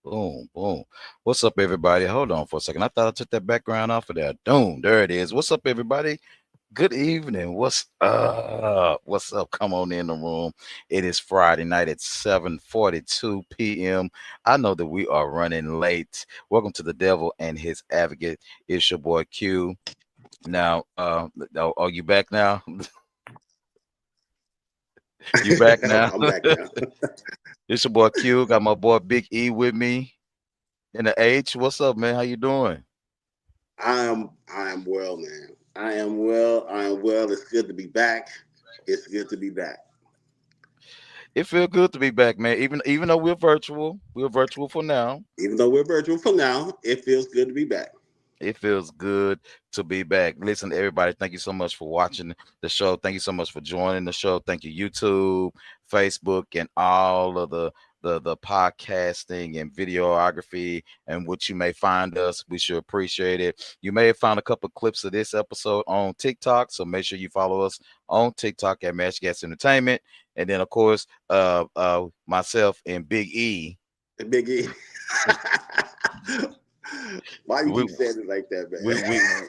Boom, boom. What's up, everybody? Hold on for a second. I thought I took that background off of there. Boom, there it is. What's up, everybody? Good evening. What's up? What's up? Come on in the room. It is Friday night at 7:42 p.m. I know that we are running late. Welcome to the Devil and His Advocate. It's your boy Q. Now, are you back now? You back now? I'm back now. It's your boy Q. Got my boy Big E with me in the H. What's up, man? How you doing? I am well, man. I am well. I am well. It's good to be back. It's good to be back. It feels good to be back, man. Even though we're virtual for now. Even though we're virtual for now, it feels good to be back. It feels good to be back. Listen, everybody, thank you so much for watching the show. Thank you so much for joining the show. Thank you, YouTube, Facebook, and all of the podcasting and videography and what you may find us. We sure appreciate it. You may have found a couple clips of this episode on TikTok, so make sure you follow us on TikTok at Match Gas Entertainment. And then, of course, myself and Big E. And Biggie. Why you We, keep saying it like that, we man?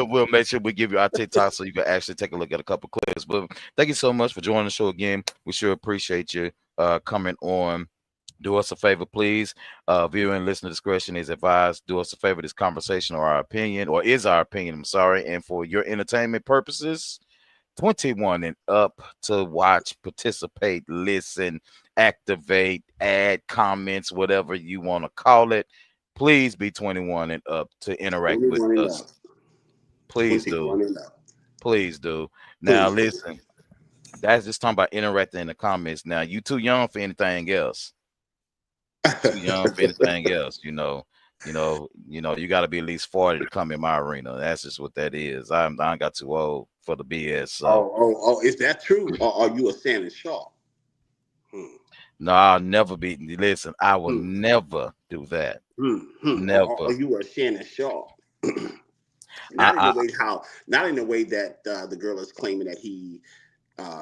we'll make sure we give you our TikTok so you can actually take a look at a couple clips. But thank you so much for joining the show again. We sure appreciate you coming on. Do us a favor, please. Viewer and listener discretion is advised. Do us a favor. This conversation or our opinion, or is our opinion, I'm sorry, and for your entertainment purposes, 21 and up to watch, participate, listen, activate, add comments, whatever you want to call it. Please be 21 and up to interact with 21 and us. up. Please do. 21 and up. Please do. Now, Please do. listen, that's just talking about interacting in the comments. Now, you too young for anything else. Too young for anything else, you got to be at least 40 to come in my arena. That's just what that is. I got too old for the BS. So Is that true? Or are you a Shannon Shaw? Hmm. no, I'll never be. Listen, I will Hmm. never do that. Hmm. Hmm. Or Never. are you a Shannon Shaw? I, Not in the way that the girl is claiming that he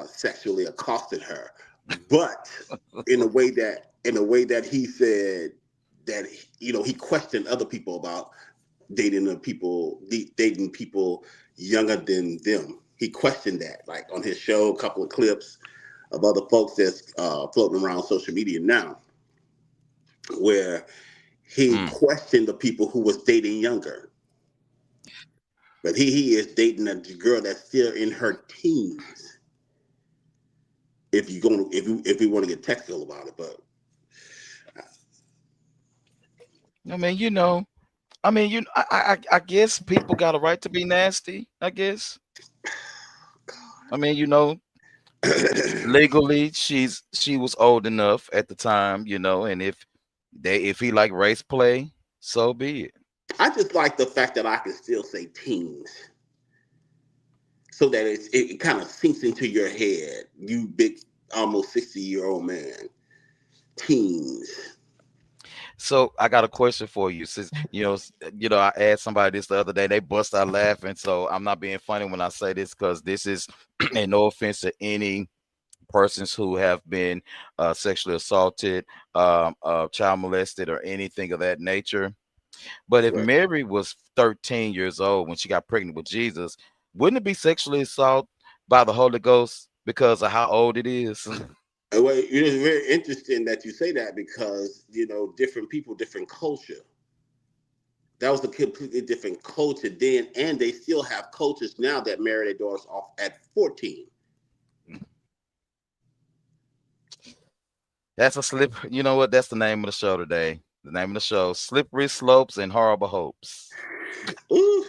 sexually accosted her, but in a way that he said that he questioned other people about dating people younger than them. He questioned that, like on his show, a couple of clips of other folks that's floating around social media now, where he mm. questioned the people who was dating younger. But he is dating a girl that's still in her teens. If you want to get technical about it, but I mean, I guess people got a right to be nasty. I guess. I mean, legally, she was old enough at the time, and if he like race play, so be it. I just like the fact that I can still say teens, so that it kind of sinks into your head. You big, almost 60-year-old man, teens. So I got a question for you. Since I asked somebody this the other day, they bust out laughing. So I'm not being funny when I say this because this is, and no offense to any persons who have been sexually assaulted, child molested, or anything of that nature. But if Right. Mary was 13 years old when she got pregnant with Jesus, wouldn't it be sexually assault by the Holy Ghost because of how old it is? Well, it's very interesting that you say that because different people, different culture. That was a completely different culture then, and they still have cultures now that marry their daughters off at 14. That's a slip. You know what? That's the name of the show today. The name of the show: Slippery Slopes and Horrible Hopes. Ooh.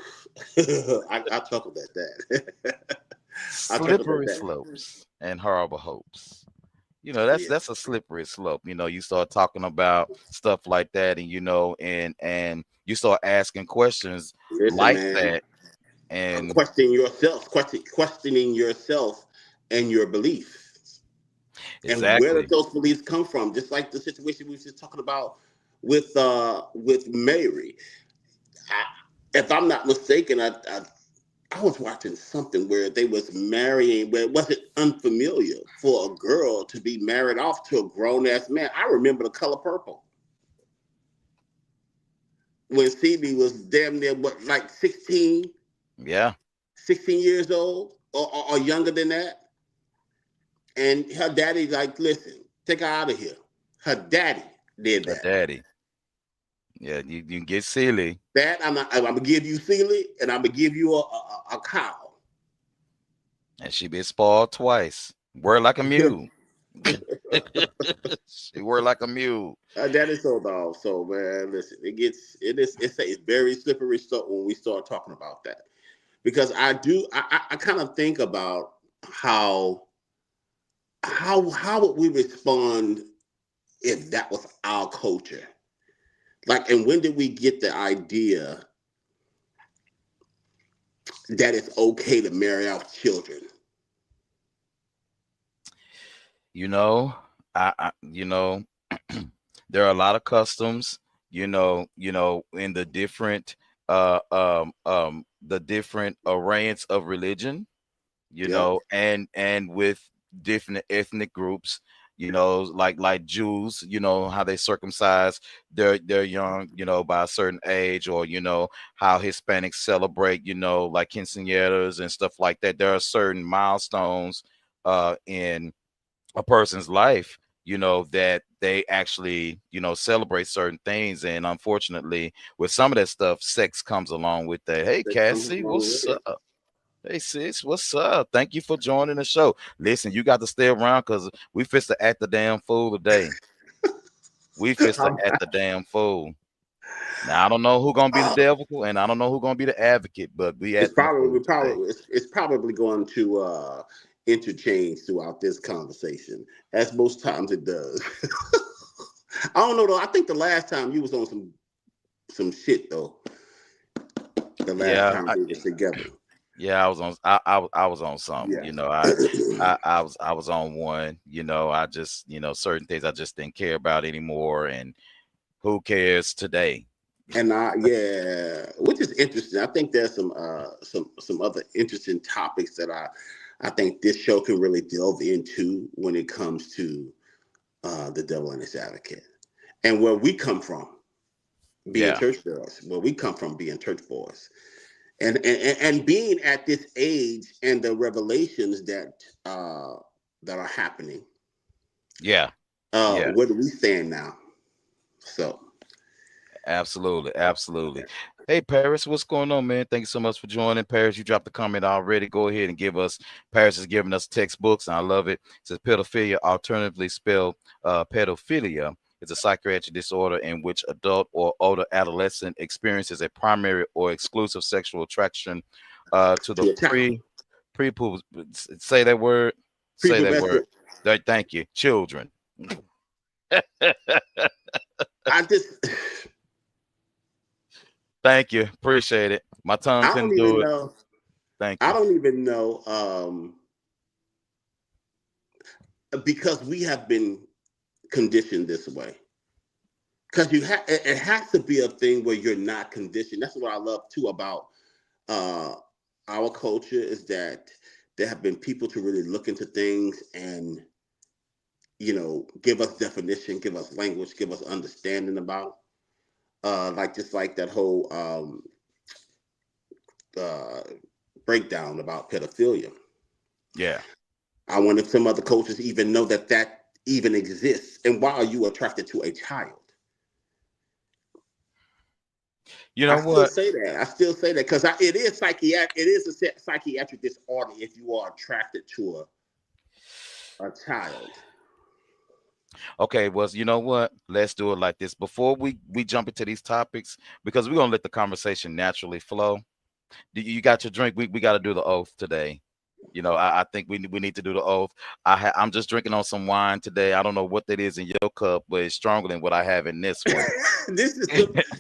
I chuckled at that. I chuckled at Slippery that. slopes and horrible hopes. That's Yeah. that's a slippery slope. You start talking about stuff like that, and and you start asking questions Listen, like man. that, and Questioning yourself and your beliefs, and where did exactly. those beliefs come from? Just like the situation we were just talking about with Mary. I, if I'm not mistaken, I was watching something where they was marrying, where it wasn't unfamiliar for a girl to be married off to a grown ass man. I remember The Color Purple when Celie was damn near like 16, Yeah. 16 years old or younger than that. And her daddy like, listen, take her out of here. Her daddy did Her that. daddy. Yeah, you can get silly. That I'm gonna give you Celie, and I'm gonna give you a cow. And she been spoiled twice. Word like a mule. She word like a mule. That is so dog. So man, listen, it's a very slippery stuff when we start talking about that, because I kind of think about how would we respond if that was our culture, like, and when did we get the idea that it's okay to marry off children? You know, I there are a lot of customs, in the different the different arrays of religion, Yep. and with different ethnic groups, like Jews, how they circumcise their young, by a certain age, or how Hispanics celebrate, like quinceañeras and stuff like that. There are certain milestones in a person's life, that they actually, celebrate certain things. And unfortunately, with some of that stuff, sex comes along with that. Hey, That comes Cassie, along what's with it. up? Hey, sis, what's up? Thank you for joining the show. Listen, you got to stay around because we fist to act the damn fool today. We fist to act the damn fool. Now, I don't know who's going to be the devil, and I don't know who's going to be the advocate, but we It's acting the probably fool we today. probably it's probably going to interchange throughout this conversation, as most times it does. I don't know though. I think the last time you was on some shit though. The last Yeah, time we was together. yeah, I was on. I was on something. Yeah. I was on one. I just certain things I just didn't care about anymore, and who cares today? And yeah, which is interesting. I think there's some other interesting topics that I think this show can really delve into when it comes to the devil and his advocate, and where we come from being Yeah, church boys, where we come from being church boys, and being at this age and the revelations that are happening. yeah, yeah. Where do we stand now? So Absolutely, absolutely. Hey, Paris, what's going on, man? Thank you so much for joining. Paris, you dropped a comment already. Go ahead and give us. Paris is giving us textbooks, and I love it. It says pedophilia, alternatively spelled pedophilia, is a psychiatric disorder in which adult or older adolescent experiences a primary or exclusive sexual attraction to the to a child, pre say that word. Say that word. prepubescent. Thank you, children. I just Thank you. Appreciate it. My tongue I don't couldn't even do it. know. Thank I you. don't even know because we have been conditioned this way. Because it has to be a thing where you're not conditioned. That's what I love too about uh, our culture, is that there have been people to really look into things and give us definition, give us language, give us understanding about like just like that whole uh, breakdown about pedophilia. Yeah. I wonder if some other cultures even know that even exists, and why are you attracted to a child? You know I still what? say that. I still say that because it is psychiatric. It is a psychiatric disorder if you are attracted to a child. Okay, well, you know what? Let's do it like this. Before we jump into these topics, because we're gonna let the conversation naturally flow. You got your drink? We got to do the oath today. I think we need to do the oath. I'm just drinking on some wine today. I don't know what that is in your cup, but it's stronger than what I have in this one. This is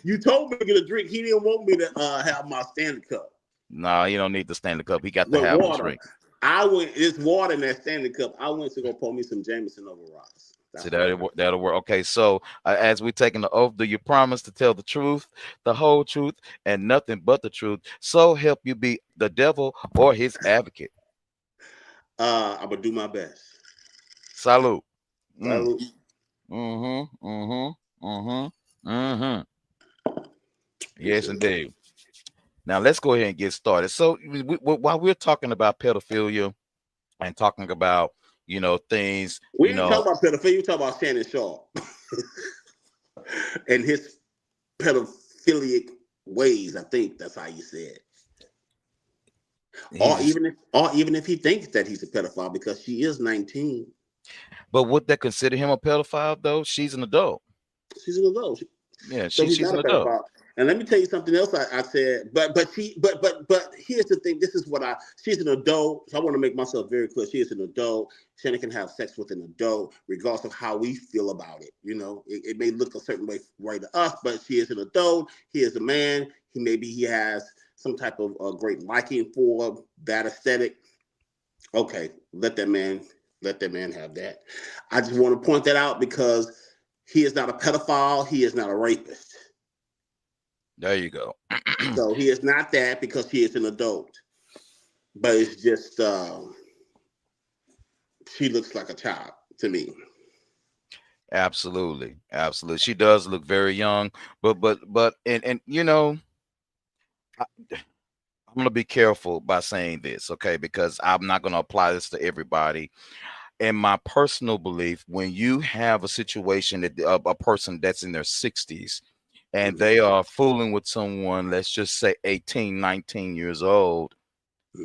you told me to get a drink. He didn't want me to have my standard cup. No, you don't need the standard cup. He got to With have a water. drink. It's water in that standard cup. I went to go pour me some Jameson over rocks. See, that'll work. Okay, so as we're taking the oath, do you promise to tell the truth, the whole truth, and nothing but the truth? So help you be the devil or his advocate. I'm gonna do my best. Salute. Salute. Yes, indeed. Now let's go ahead and get started. So while we're talking about pedophilia and talking about, things, We didn't talk about pedophilia. We talk about Shannon Sharpe and his pedophilic ways. I think that's how you said. Or even if he thinks that he's a pedophile, because she is 19. But would they consider him a pedophile though? She's an adult. She's an adult. Yeah, so he's she's not an a adult. pedophile. And let me tell you something else. I said, but here's the thing. This is what she's an adult. So I want to make myself very clear. She is an adult. Shannon can have sex with an adult, regardless of how we feel about it. It may look a certain way to us, but she is an adult. He is a man. He has some type of great liking for that aesthetic. Okay, let that man have that. I just want to point that out because he is not a pedophile. He is not a rapist. There you go. So he is not that because he is an adult. But it's just she looks like a child to me. Absolutely. She does look very young, but and I'm going to be careful by saying this, okay? Because I'm not going to apply this to everybody. In my personal belief, when you have a situation that a person that's in their 60s and they are fooling with someone, let's just say 18, 19 years old,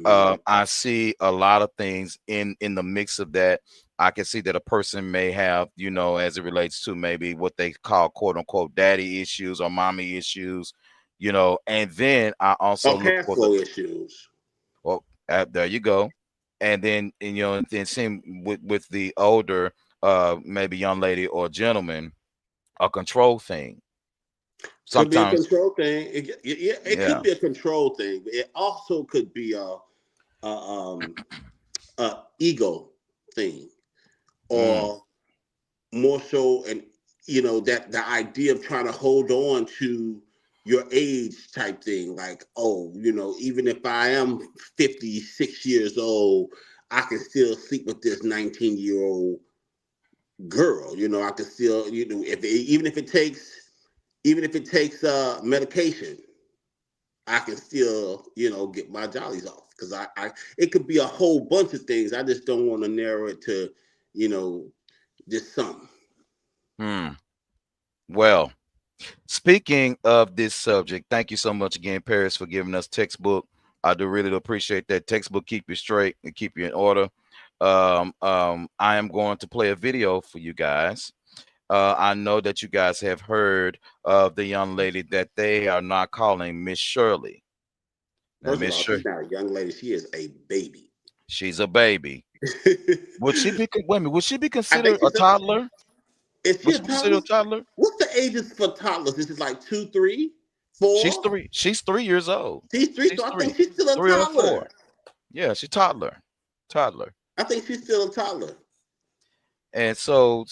I see a lot of things in the mix of that. I can see that a person may have, as it relates to maybe what they call quote unquote daddy issues or mommy issues, and then I also look for the issues. Well, there you go. And then, then same with the older, maybe young lady or gentleman, a control thing. Sometimes could be a control thing. It could be a control thing. It also could be a ego thing, or more so, and that the idea of trying to hold on to your age type thing, like, even if I am 56 years old, I can still sleep with this 19-year-old girl. I can still, even if it takes medication, I can still, get my jollies off, because it could be a whole bunch of things. I just don't want to narrow it to, just some. Well, speaking of this subject, thank you so much again, Paris, for giving us textbook. I do really appreciate that. Textbook keep you straight and keep you in order. I am going to play a video for you guys. I know that you guys have heard of the young lady that they are not calling Miss Shirley. First of all, she's not a young lady. She is a baby. She's a baby. Would she be considered a toddler? Is she considered a toddler? What's the ages for toddlers? Is it like 2, 3, 4? She's 3 years old. She's 3, so I think she's still a 3 toddler. Or 4. Yeah, she's toddler. I think she's still a toddler. And so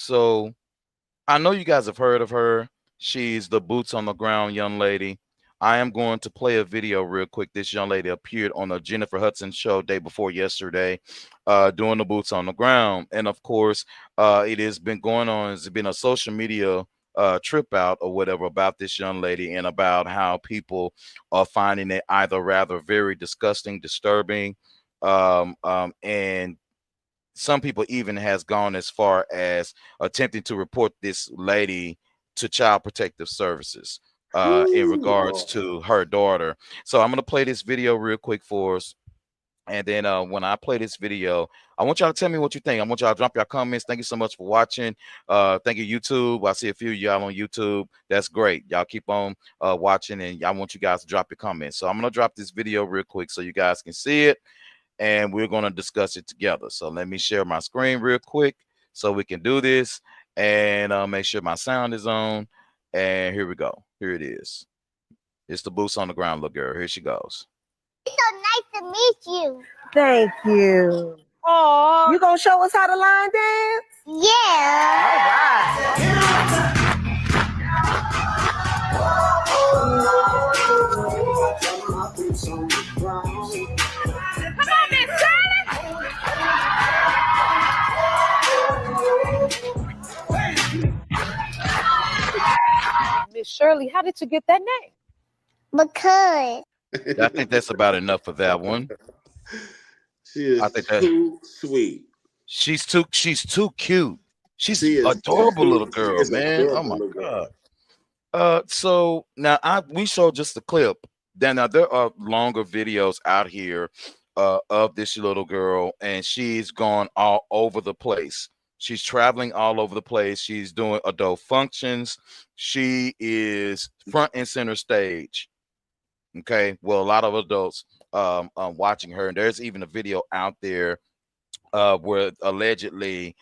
I know you guys have heard of her. She's the boots on the ground young lady. I am going to play a video real quick. This young lady appeared on the Jennifer Hudson show day before yesterday, doing the boots on the ground. And of course, it has been going on. It's been a social media trip out or whatever about this young lady, and about how people are finding it either rather very disgusting, disturbing, and some people even has gone as far as attempting to report this lady to Child Protective Services in regards to her daughter. So I'm going to play this video real quick for us. And then when I play this video, I want y'all to tell me what you think. I want y'all to drop your comments. Thank you so much for watching. Thank you, YouTube. I see a few of y'all on YouTube. That's great. Y'all keep on watching, and I want you guys to drop your comments. So I'm going to drop this video real quick so you guys can see it, and we're going to discuss it together. So let me share my screen real quick so we can do this, and make sure my sound is on. And here we go. Here it is. It's the boots on the ground little girl. Here she goes. It's so nice to meet you. Thank you. Aww. You gonna show us how to line dance? Yeah. All right. Come on, Miss Shirley. Shirley, how did you get that name? Because I think that's about enough for that one. She I is think that too sweet. she's too cute. She's She is adorable little she girl, is man. Oh adorable my little girl. God. So now we showed just a clip. Then now there are longer videos out here of this little girl, and she's gone all over the place. She's traveling all over the place. She's doing adult functions. She is front and center stage. Okay. Well, a lot of adults watching her, and there's even a video out there where allegedly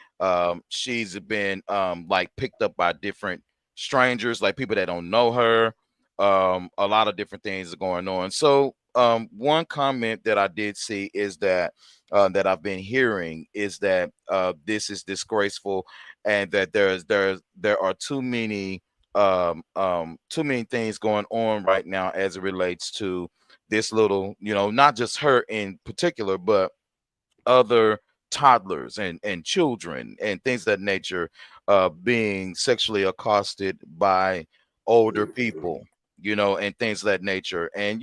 she's been like picked up by different strangers, like people that don't know her. A lot of different things are going on. So one comment that I did see is that that I've been hearing is that this is disgraceful, and that there are too many things going on right now as it relates to this little, not just her in particular, but other toddlers and children and things of that nature being sexually accosted by older Mhm. people, and things of that nature. And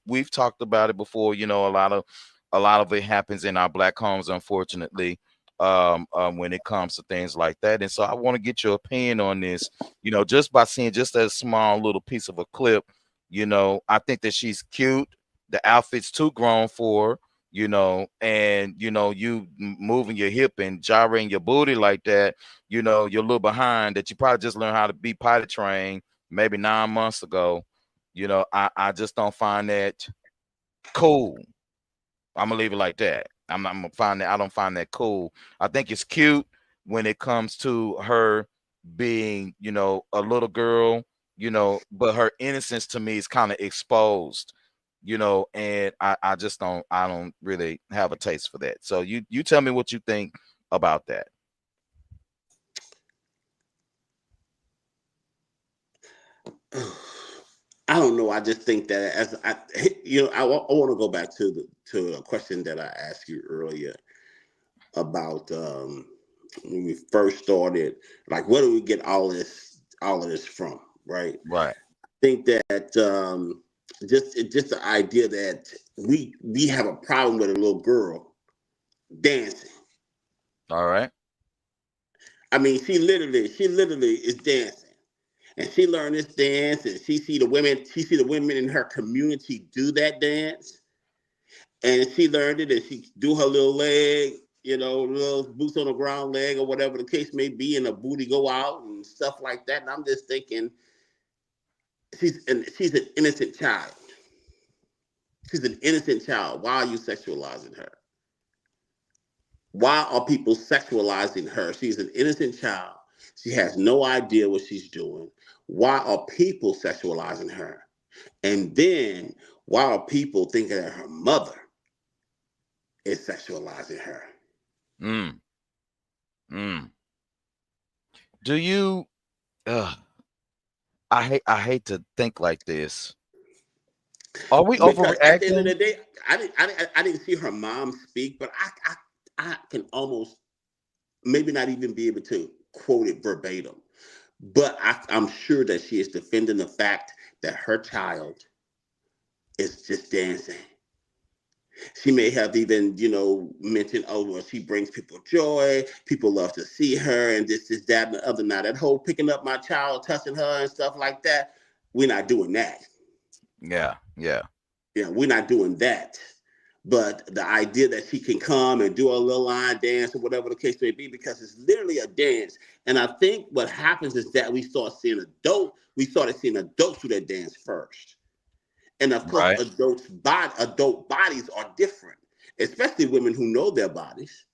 we've talked about it before. A lot of it happens in our black homes, unfortunately, when it comes to things like that. And so I want to get your opinion on this, just by seeing just a small little piece of a clip. I think that she's cute. The outfit's too grown for her, and you moving your hip and gyrating your booty like that, you're a little behind that. You probably just learned how to be potty trained maybe 9 months ago. I just don't find that cool. I'm gonna leave it like that. I'm gonna find that I don't find that cool. I think it's cute when it comes to her being, a little girl, but her innocence to me is kind of exposed, and I just don't really have a taste for that. So you tell me what you think about that. I don't know. I just think that I want to go back to a question that I asked you earlier about when we first started. Like, where do we get all of this from? Right. Right. Think that just the idea that we have a problem with a little girl dancing. All right. I mean, she literally is dancing, and she learned this dance, and she see the women in her community do that dance, and she learned it, and she do her little leg, little boots on the ground leg, or whatever the case may be, and her booty go out and stuff like that. And I'm just thinking, she's an innocent child. She's an innocent child. Why are you sexualizing her? Why are people sexualizing her? She's an innocent child. She has no idea what she's doing. Why are people sexualizing her? And then why are people thinking that her mother is sexualizing her? Mm. Mm. Do you I hate to think like this. Are we Because at the end of overreacting? the day, I didn't see her mom speak, but I can almost maybe not even be able to quote it verbatim. But I'm sure that she is defending the fact that her child is just dancing. She may have even, mentioned, oh, well, she brings people joy. People love to see her, and this, that, and the other. Now, that whole picking up my child, touching her, and stuff like that, we're not doing that. Yeah, yeah. Yeah, we're not doing that. But the idea that she can come and do a little line dance or whatever the case may be, because it's literally a dance. And I think what happens is that we started seeing adults do that dance first. And of course, Right. adult bodies are different, especially women who know their bodies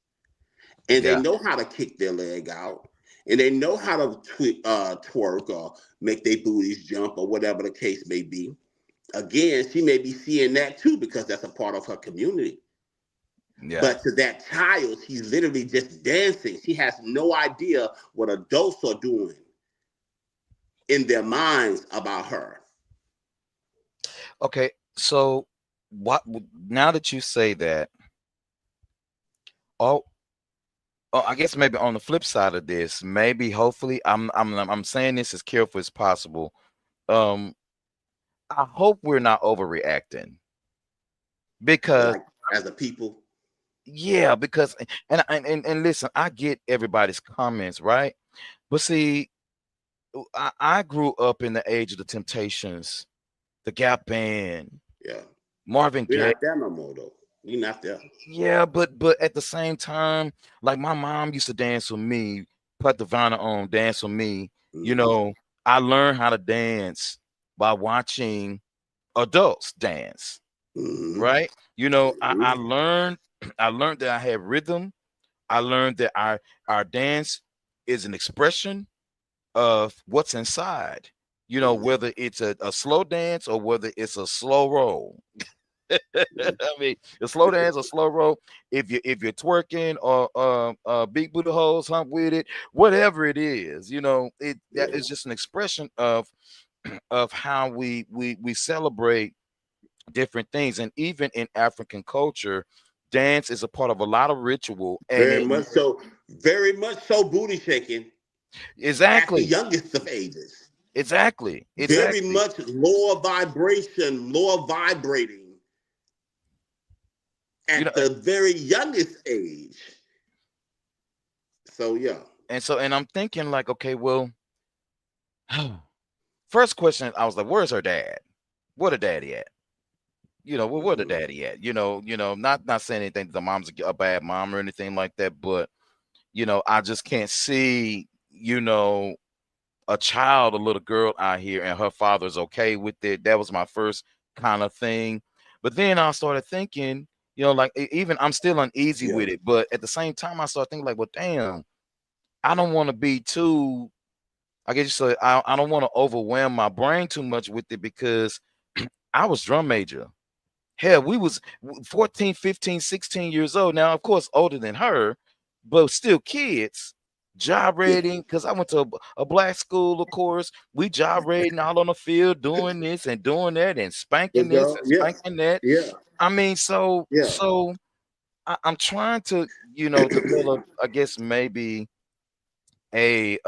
and they Yeah. know how to kick their leg out and they know how to twerk or make their booties jump or whatever the case may be. Again, she may be seeing that too because that's a part of her community. Yeah. But to that child, she's literally just dancing. She has no idea what adults are doing in their minds about her. Okay. So what now that you say that, oh, I guess maybe on the flip side of this, maybe hopefully I'm saying this as careful as possible. I hope we're not overreacting because like as a people. yeah, because and listen, I get everybody's comments, right? But see, I grew up in the age of the Temptations, the Gap Band, Yeah, Marvin we're Gaye. not there no more though. We're not there. Yeah, but at the same time, like my mom used to dance with me, put the vinyl on, dance with me. You Hmm. know, I learned how to dance by watching adults dance, Hmm. right? You know, I Hmm. learned I learned that I had rhythm. I learned that our dance is an expression of what's inside. You know, whether it's a slow dance or whether it's a slow roll. I mean, a slow dance, a slow roll. If you're twerking or big booty hoes hump with it, whatever it is, you know, that Yeah. is just an expression of how we celebrate different things, and even in African culture, dance is a part of a lot of ritual, and Very it much so. Very much so. Booty shaking at the exactly, youngest of ages. exactly, Very exactly. much lower vibration, lower vibrating You know, at the very youngest age. So yeah. and I'm thinking like, okay, well, first question, I was like, where's her dad? Where the daddy at? You know, where the Mhm. daddy at? Not saying anything that the mom's a bad mom or anything like that, but I just can't see, a child, a little girl out here, and her father's okay with it. That was my first kind of thing. But then I started thinking, like even I'm still uneasy Yeah. with it. But at the same time, I started thinking like, well, damn, I don't want to be too. I guess so. I don't want to overwhelm my brain too much with it because I was drum major. Hell, we was 14, 15, 16 years old. Now, of course, older than her, but still kids. Job Yeah. rating, because I went to a black school, of course. We job rating out on the field, doing this and doing that, and spanking Good this girl. and Yeah. spanking that. Yeah. I mean, so Yeah. so I'm trying to, develop, I guess maybe a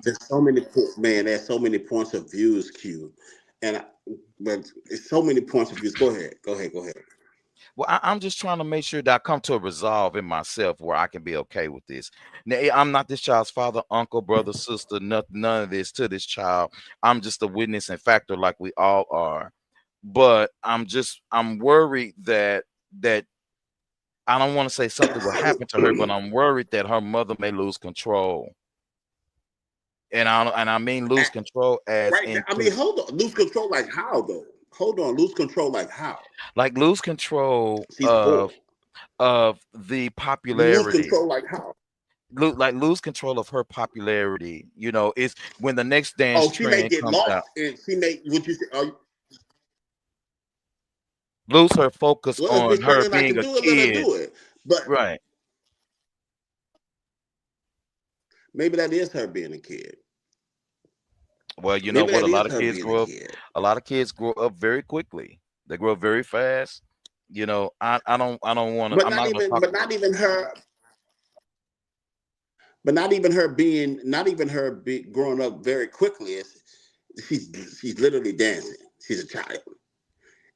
There's so many man. There's so many points of views, Q, and but it's so many points of views. Go ahead. Go ahead. Go ahead. well, I'm just trying to make sure that I come to a resolve in myself where I can be okay with this. Now, I'm not this child's father, uncle, brother, sister, none of this to this child. I'm just a witness and factor like we all are. But I'm worried that I don't want to say something will happen to her, but I'm worried that her mother may lose control. And I mean lose control as Right now, I mean, into hold on. Lose control like how though? Hold on. Lose control like how? like lose control She's 4. of the Lose popularity. control like how? Lose control of her popularity. Is when the next dance Oh, she may trend get comes out. lost and she may. Would you say? Oh, Lose her focus well, if on Miss her Franklin I being can a do it, let her kid. do it. But Right. maybe that is her being a kid. Well, you know Maybe what? that is her being a kid. A lot of kids grow up very quickly. They grow up very fast. I don't want to. But I'm not not going to even. talk But about. not even her. But not even her being. Not even her growing up very quickly. She's literally dancing. She's a child.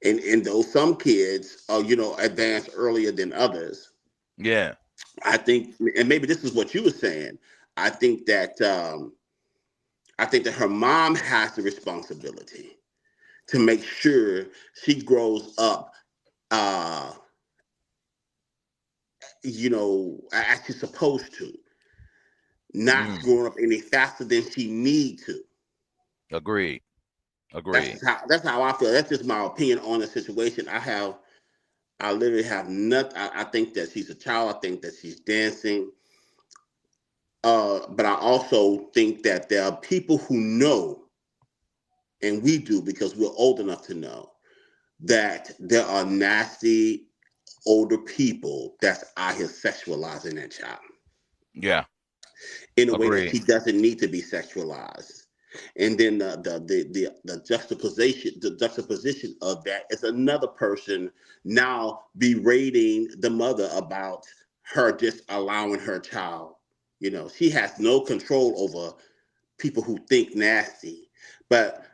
And though some kids are advanced earlier than others, Yeah. I think, and maybe this is what you were saying. I think that her mom has the responsibility to make sure she grows up, uh, as she's supposed to, not Mm, growing up any faster than she need to. agreed. Agreed. That's how I feel. That's just my opinion on the situation. I literally have nothing. I think that she's a child. I think that she's dancing. But I also think that there are people who know, and we do because we're old enough to know, that there are nasty older people that's out here sexualizing that child Yeah. in a way that Agreed. she doesn't need to be sexualized. And then the juxtaposition of that is another person now berating the mother about her just allowing her child. She has no control over people who think nasty. But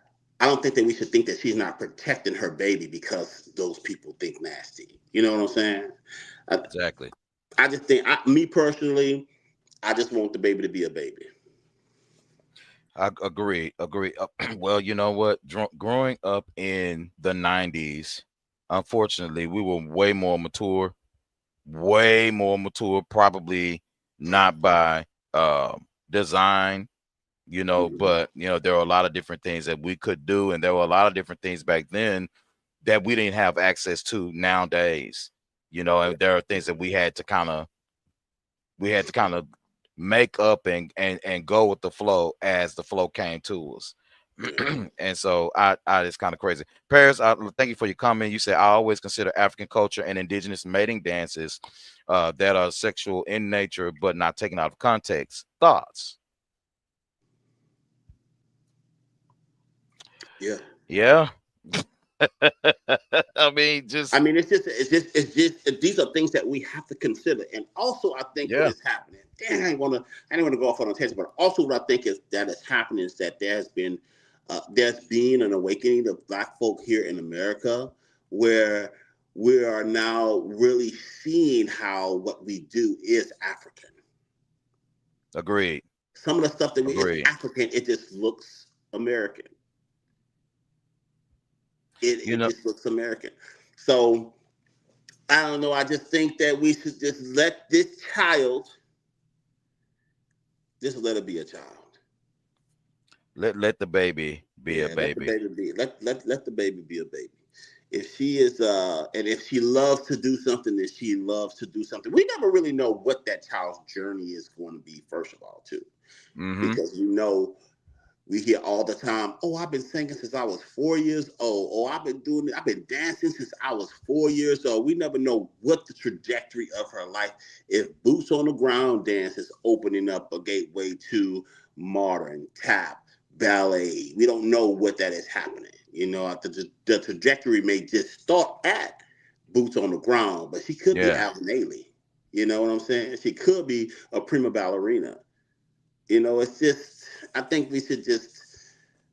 I don't think that we should think that she's not protecting her baby because those people think nasty. You know what I'm saying? Exactly. I just think, me personally, I just want the baby to be a baby. I agree. Well, you know what? Growing up in the 90s, unfortunately, we were way more mature, probably not by design, but there are a lot of different things that we could do, and there were a lot of different things back then that we didn't have access to nowadays. And there are things that we had to kind of make up and go with the flow as the flow came to us. And so I it's kind of crazy. Paris, thank you for your comment. You said I always consider African culture and indigenous mating dances that are sexual in nature but not taken out of context. Thoughts? Yeah. I mean, it's just these are things that we have to consider. And also, I think what is happening, I didn't want to go off on a tangent, but also what I think is happening is that there's been an awakening of Black folk here in America, where we are now really seeing how what we do is African. Agreed. Some of the stuff that is African, it just looks American. It just looks American. So I don't know. I just think that we should just let this child, just let it be a child. Let the baby be a baby. Let the baby be a baby. If she is and if she loves to do something, then she loves to do something. We never really know what that child's journey is going to be, first of all, too. Because we hear all the time, oh, I've been singing since I was 4 years old. Oh, I've been dancing since I was 4 years old. We never know what the trajectory of her life. If Boots on the Ground dance is opening up a gateway to modern, tap, ballet, we don't know what that is happening. The trajectory may just start at Boots on the Ground, but she could be Alvin Ailey. You know what I'm saying? She could be a prima ballerina. It's just, I think we should just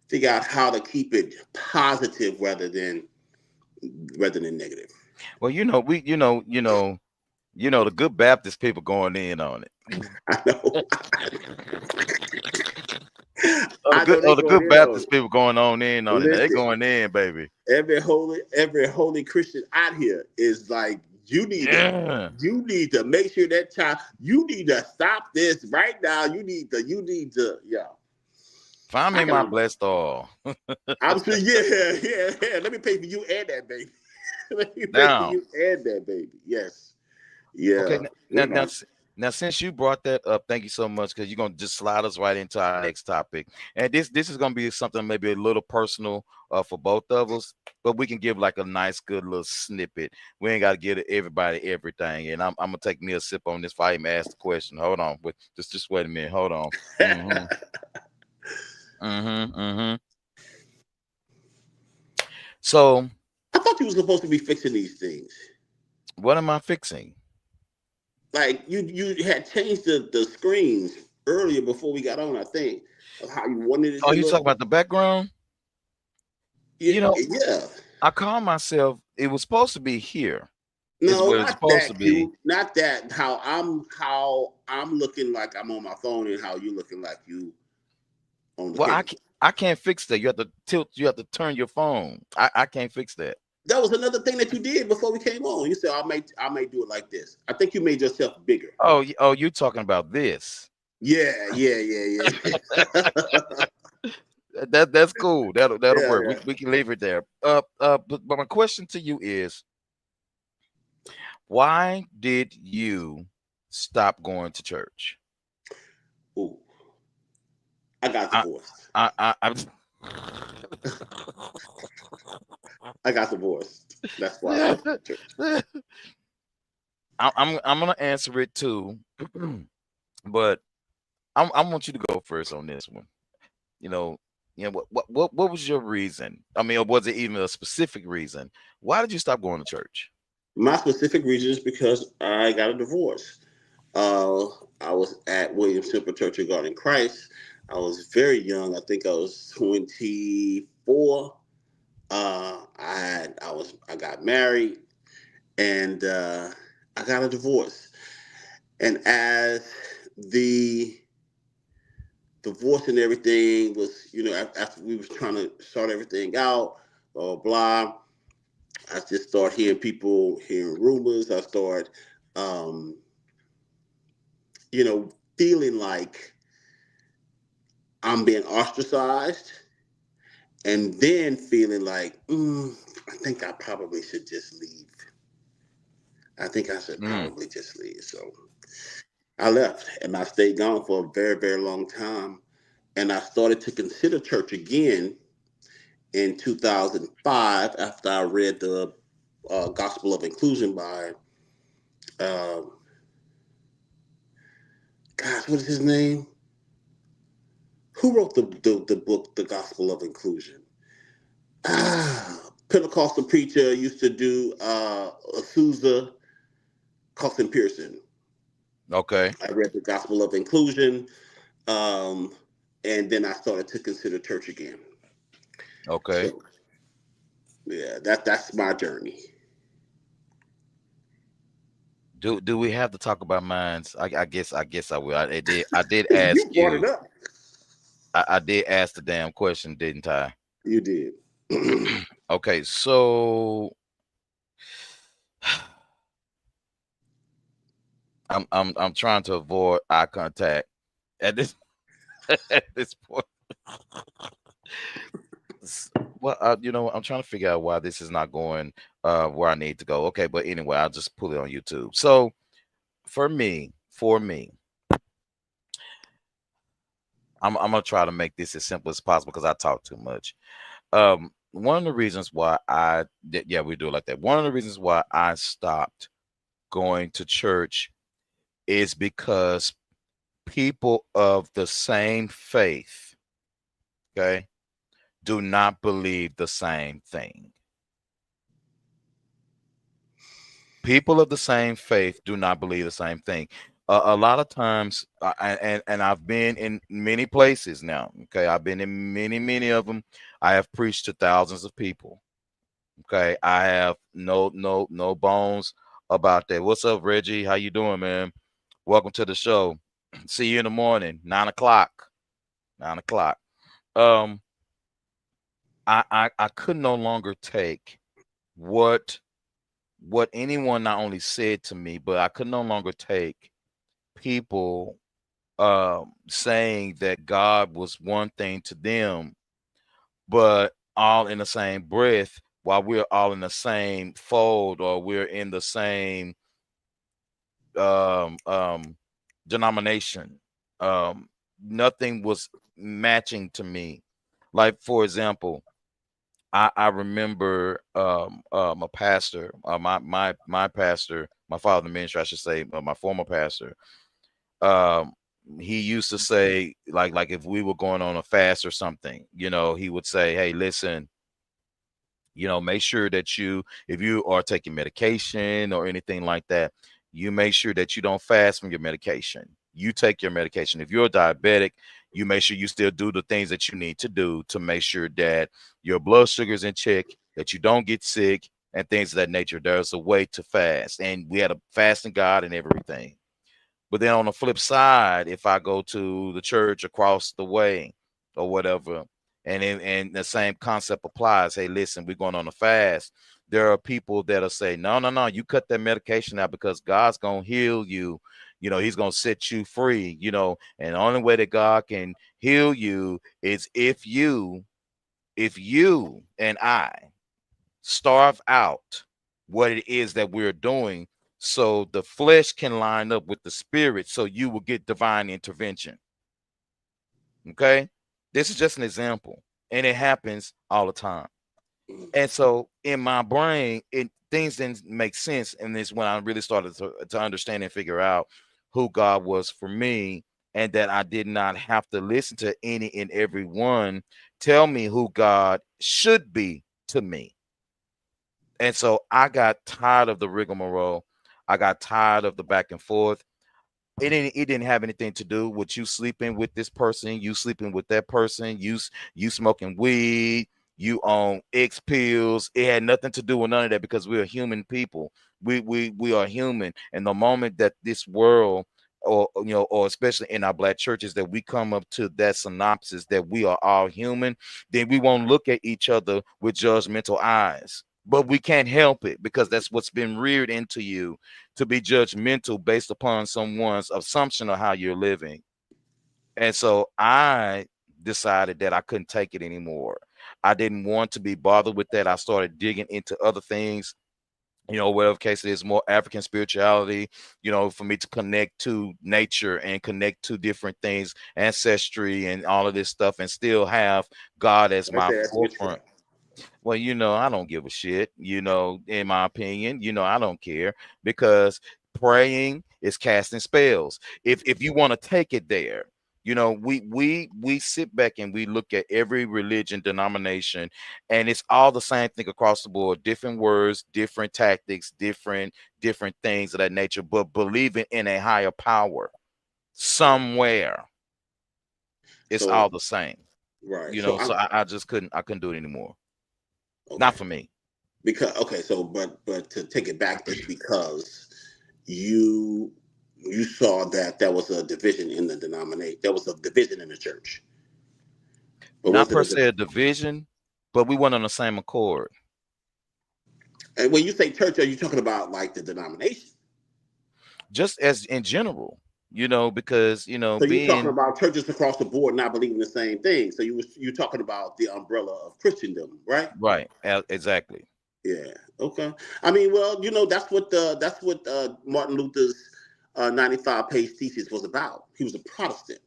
figure out how to keep it positive rather than negative. Well, the good Baptist people going in on it. I know. The good Baptist people going in on it. They're going in, baby. Every holy Christian out here is like, you need to make sure that child, you need to stop this right now. You need to find me my blessed oil. I'm sure, yeah. Let me pay for you and that baby. Let me pay for you and that baby. Yes. Yeah. Okay. Now, since you brought that up, thank you so much, because you're gonna just slide us right into our next topic. And this is gonna be something maybe a little personal for both of us, but we can give like a nice, good little snippet. We ain't gotta give everybody everything. And I'm gonna take me a sip on this before I even ask the question. Hold on, but just wait a minute. Hold on. So I thought you were supposed to be fixing these things. What am I fixing? Like you had changed the screens earlier before we got on, I think, of how you wanted it. Oh, you talking about the background? Yeah. I call myself. It was supposed to be here. No, not that. Not that. How I'm looking like I'm on my phone, and how you looking like you on the. Well, I can't fix that. You have to tilt. You have to turn your phone. I can't fix that. That was another thing that you did before we came on. You said I may do it like this. I think you made yourself bigger. Oh, you're talking about this. Yeah. That's cool. That'll work. Yeah. We can leave it there. But my question to you is, why did you stop going to church? Ooh, I got divorced. I got divorced. That's why. I'm gonna answer it too, but I want you to go first on this one. What was your reason? I mean, or was it even a specific reason? Why did you stop going to church? My specific reason is because I got a divorce. I was at Williams Temple Church of God in Christ. I was very young. I think I was 24 2004, I got married, and I got a divorce. And as the divorce and everything was, after we was trying to sort everything out, blah, blah, I just started hearing rumors. I started, feeling like I'm being ostracized, and then feeling like, I think I probably should just leave. I think I should probably just leave. So I left, and I stayed gone for a very, very long time. And I started to consider church again in 2005 after I read the Gospel of Inclusion by, gosh, what is his name? Who wrote the book, The Gospel of Inclusion? Pentecostal preacher used to do Azusa Coughlin Pearson. Okay. I read The Gospel of Inclusion, and then I started to consider church again. Okay. So, yeah, that's my journey. Do we have to talk about mines? I guess I will. I did ask You brought it up. I did ask the damn question, didn't I? You did. Okay, so I'm trying to avoid eye contact at this at this point. Well, I'm trying to figure out why this is not going where I need to go. Okay, but anyway, I'll just pull it on YouTube. So for me, I'm gonna try to make this as simple as possible because I talk too much. One of the reasons why we do it like that. One of the reasons why I stopped going to church is because people of the same faith, okay, do not believe the same thing. People of the same faith do not believe the same thing. A lot of times, and I've been in many places now. Okay, I've been in many of them. I have preached to thousands of people. Okay, I have no bones about that. What's up, Reggie? How you doing, man? Welcome to the show. See you in the morning, 9 o'clock. 9 o'clock. I could no longer take what anyone not only said to me, but I could no longer take people saying that God was one thing to them, but all in the same breath, while we're all in the same fold, or we're in the same denomination. Nothing was matching to me. Like, for example, I remember a pastor, my pastor, my father in the ministry, I should say, my former pastor. He used to say, like if we were going on a fast or something, he would say, "Hey, listen, make sure that if you are taking medication or anything like that, you make sure that you don't fast from your medication. You take your medication. If you're diabetic, you make sure you still do the things that you need to do to make sure that your blood sugar's in check, that you don't get sick, and things of that nature. There's a way to fast." And we had a fasting God and everything. But then on the flip side, if I go to the church across the way or whatever, and the same concept applies, hey, listen, we're going on a fast. There are people that'll say, no, you cut that medication out because God's going to heal you. He's going to set you free, and the only way that God can heal you is if you and I starve out what it is that we're doing, so the flesh can line up with the spirit, so you will get divine intervention. Okay, this is just an example, and it happens all the time. And so in my brain, things didn't make sense, and this when I really started to understand and figure out who God was for me, and that I did not have to listen to any and every one tell me who God should be to me. And so I got tired of the rigmarole. I got tired of the back and forth. It didn't have anything to do with you sleeping with this person, you sleeping with that person, you smoking weed, you on X pills. It had nothing to do with none of that because we are human people. We are human. And the moment that this world, or or especially in our black churches, that we come up to that synopsis that we are all human, then we won't look at each other with judgmental eyes. But we can't help it because that's what's been reared into you, to be judgmental based upon someone's assumption of how you're living. And so I decided that I couldn't take it anymore. I didn't want to be bothered with that. I started digging into other things, whatever case it is, more African spirituality, for me to connect to nature and connect to different things, ancestry and all of this stuff, and still have God as I my say that's forefront. witchcraft. Well, I don't give a shit, in my opinion, I don't care, because praying is casting spells. If you want to take it there, we sit back and we look at every religion, denomination, and it's all the same thing across the board, different words, different tactics, different things of that nature, but believing in a higher power somewhere, it's So all the same. right. So I just couldn't do it anymore. Okay. Not for me. Because okay, so but to take it back, it's because you saw that there was a division in the denomination. There was a division in the church. But Not was it per se a division, but we weren't on the same accord. and when you say church, are you talking about like the denomination? Just as in general, because So you're talking being about churches across the board not believing the same thing. So you're talking about the umbrella of Christendom, right? right, exactly. Yeah. Okay. I mean, well, that's what Martin Luther's 95-page thesis was about. He was a Protestant.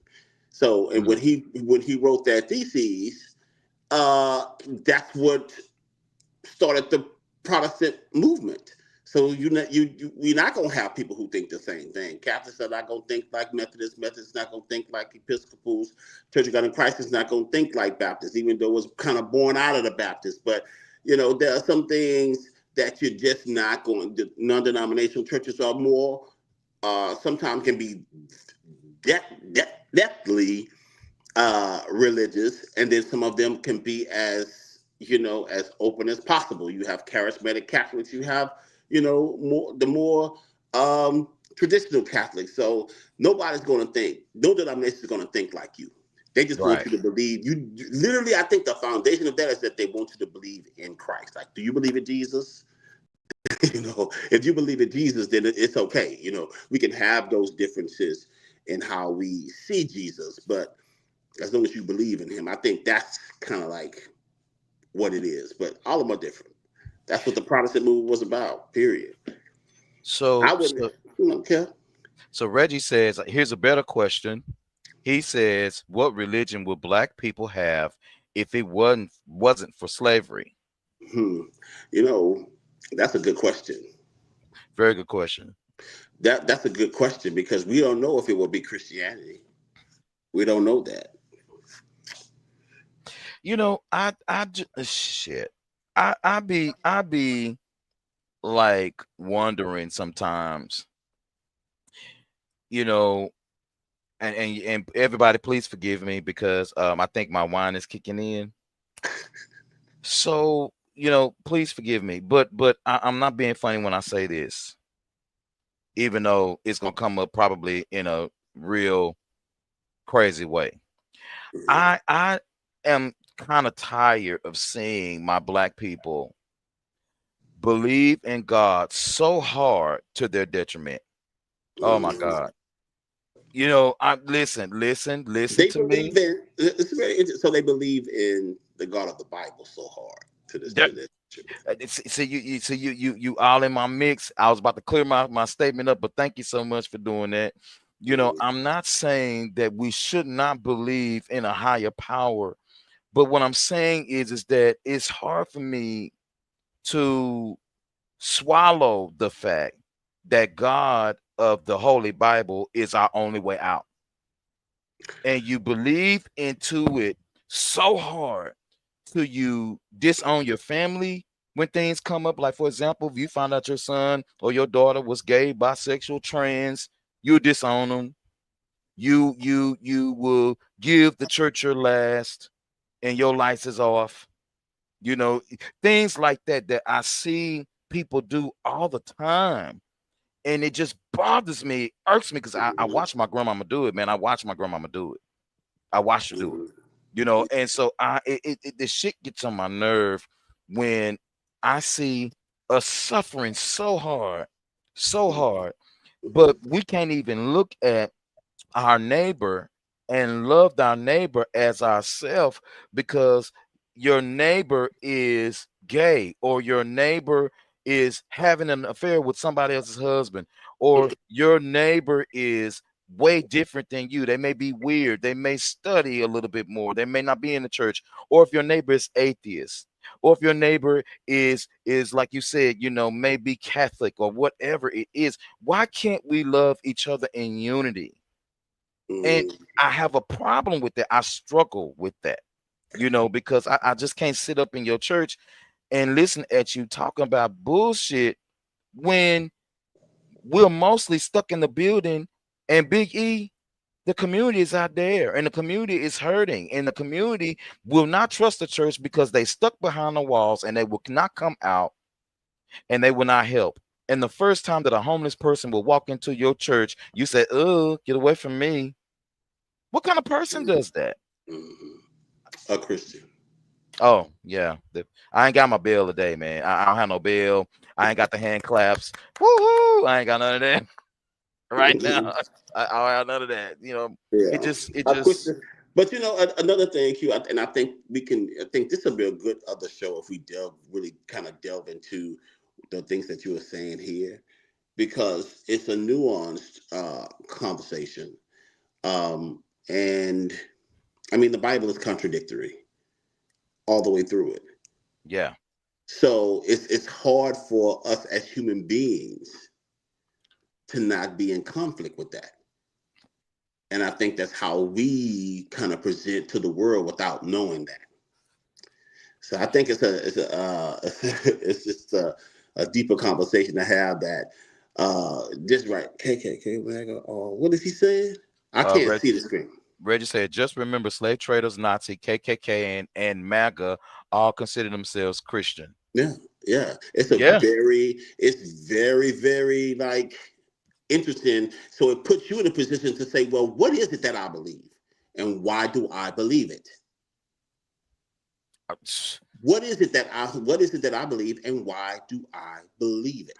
So, and when Mhm. he wrote that thesis, that's what started the Protestant movement. So we're not gonna have people who think the same thing. Catholics are not gonna think like Methodists. Methodists not gonna think like Episcopals. Church of God in Christ is not gonna think like Baptists, even though it was kind of born out of the Baptists. But there are some things that you're just not going. The non-denominational churches are more sometimes can be deathly religious, and then some of them can be as open as possible. You have charismatic Catholics, you have more traditional Catholics. So nobody's going to think, no denomination is going to think like you. They just want Right. you to believe. Literally, I think the foundation of that is that they want you to believe in Christ. Like, do you believe in Jesus? If you believe in Jesus, then it's okay. We can have those differences in how we see Jesus, but as long as you believe in him, I think that's kind of like what it is. But all of them are different. That's what the Protestant movement was about. Period. So I wouldn't, care. so Reggie says, here's a better question. He says, what religion would black people have if it wasn't for slavery? Hmm. That's a good question. Very good question. That's a good question because we don't know if it will be Christianity. We don't know that. I just shit. I be like wondering sometimes, you know, and everybody please forgive me because I think my wine is kicking in. So, please forgive me. But I'm not being funny when I say this, even though it's gonna come up probably in a real crazy way. I am kind of tired of seeing my black people believe in God so hard to their detriment. Oh my God. I listen They to me. believe in. It's very interesting. So they believe in the God of the Bible so hard to this. That- See you all in my mix. I was about to clear my statement up, but thank you so much for doing that. I'm not saying that we should not believe in a higher power, but what I'm saying is that it's hard for me to swallow the fact that God of the Holy Bible is our only way out. And you believe into it so hard till you disown your family when things come up. Like, for example, if you find out your son or your daughter was gay, bisexual, trans, you disown them. You will give the church your last and your lights is off. You know, things like that that I see people do all the time. And it just bothers me, irks me, because I watch my grandmama do it, man. I watch my grandmama do it. I watched her do it. You know, and so the shit gets on my nerve when I see us suffering so hard, but we can't even look at our neighbor and love our neighbor as ourselves, because your neighbor is gay, or your neighbor is having an affair with somebody else's husband, or your neighbor is way different than you. They may be weird, they may study a little bit more, they may not be in the church, or if your neighbor is atheist, or if your neighbor is like you said, you know, maybe Catholic or whatever it is. Why can't we love each other in unity? And I have a problem with that. I struggle with that, you know, because I just can't sit up in your church and listen at you talking about bullshit when we're mostly stuck in the building, and Big E, the community is out there, and the community is hurting, and the community will not trust the church because they stuck behind the walls, and they will not come out, and they will not help. And the first time that a homeless person will walk into your church, you say, "Oh, get away from me." What kind of person does that? A Christian. Oh, yeah. I ain't got my bell today, man. I don't have no bell. I ain't got the hand claps. Woo-hoo! I ain't got none of that right now. I don't have none of that. You know, Yeah. it just. But you know, another thing, Q, and I think I think this will be a good other show if we really kind of delve into the things that you were saying here, because it's a nuanced conversation. And I mean, the Bible is contradictory all the way through it. Yeah. So it's hard for us as human beings to not be in conflict with that. And I think that's how we kind of present to the world without knowing that. So I think it's it's just a deeper conversation to have. That just right, KKK. What is he saying? I can't see the screen. Reggie said, "Just remember, slave traders, Nazi, KKK, and MAGA all consider themselves Christian." Yeah. It's very, very like interesting. So it puts you in a position to say, well, what is it that I believe, and why do I believe it? What is it that I believe, and why do I believe it?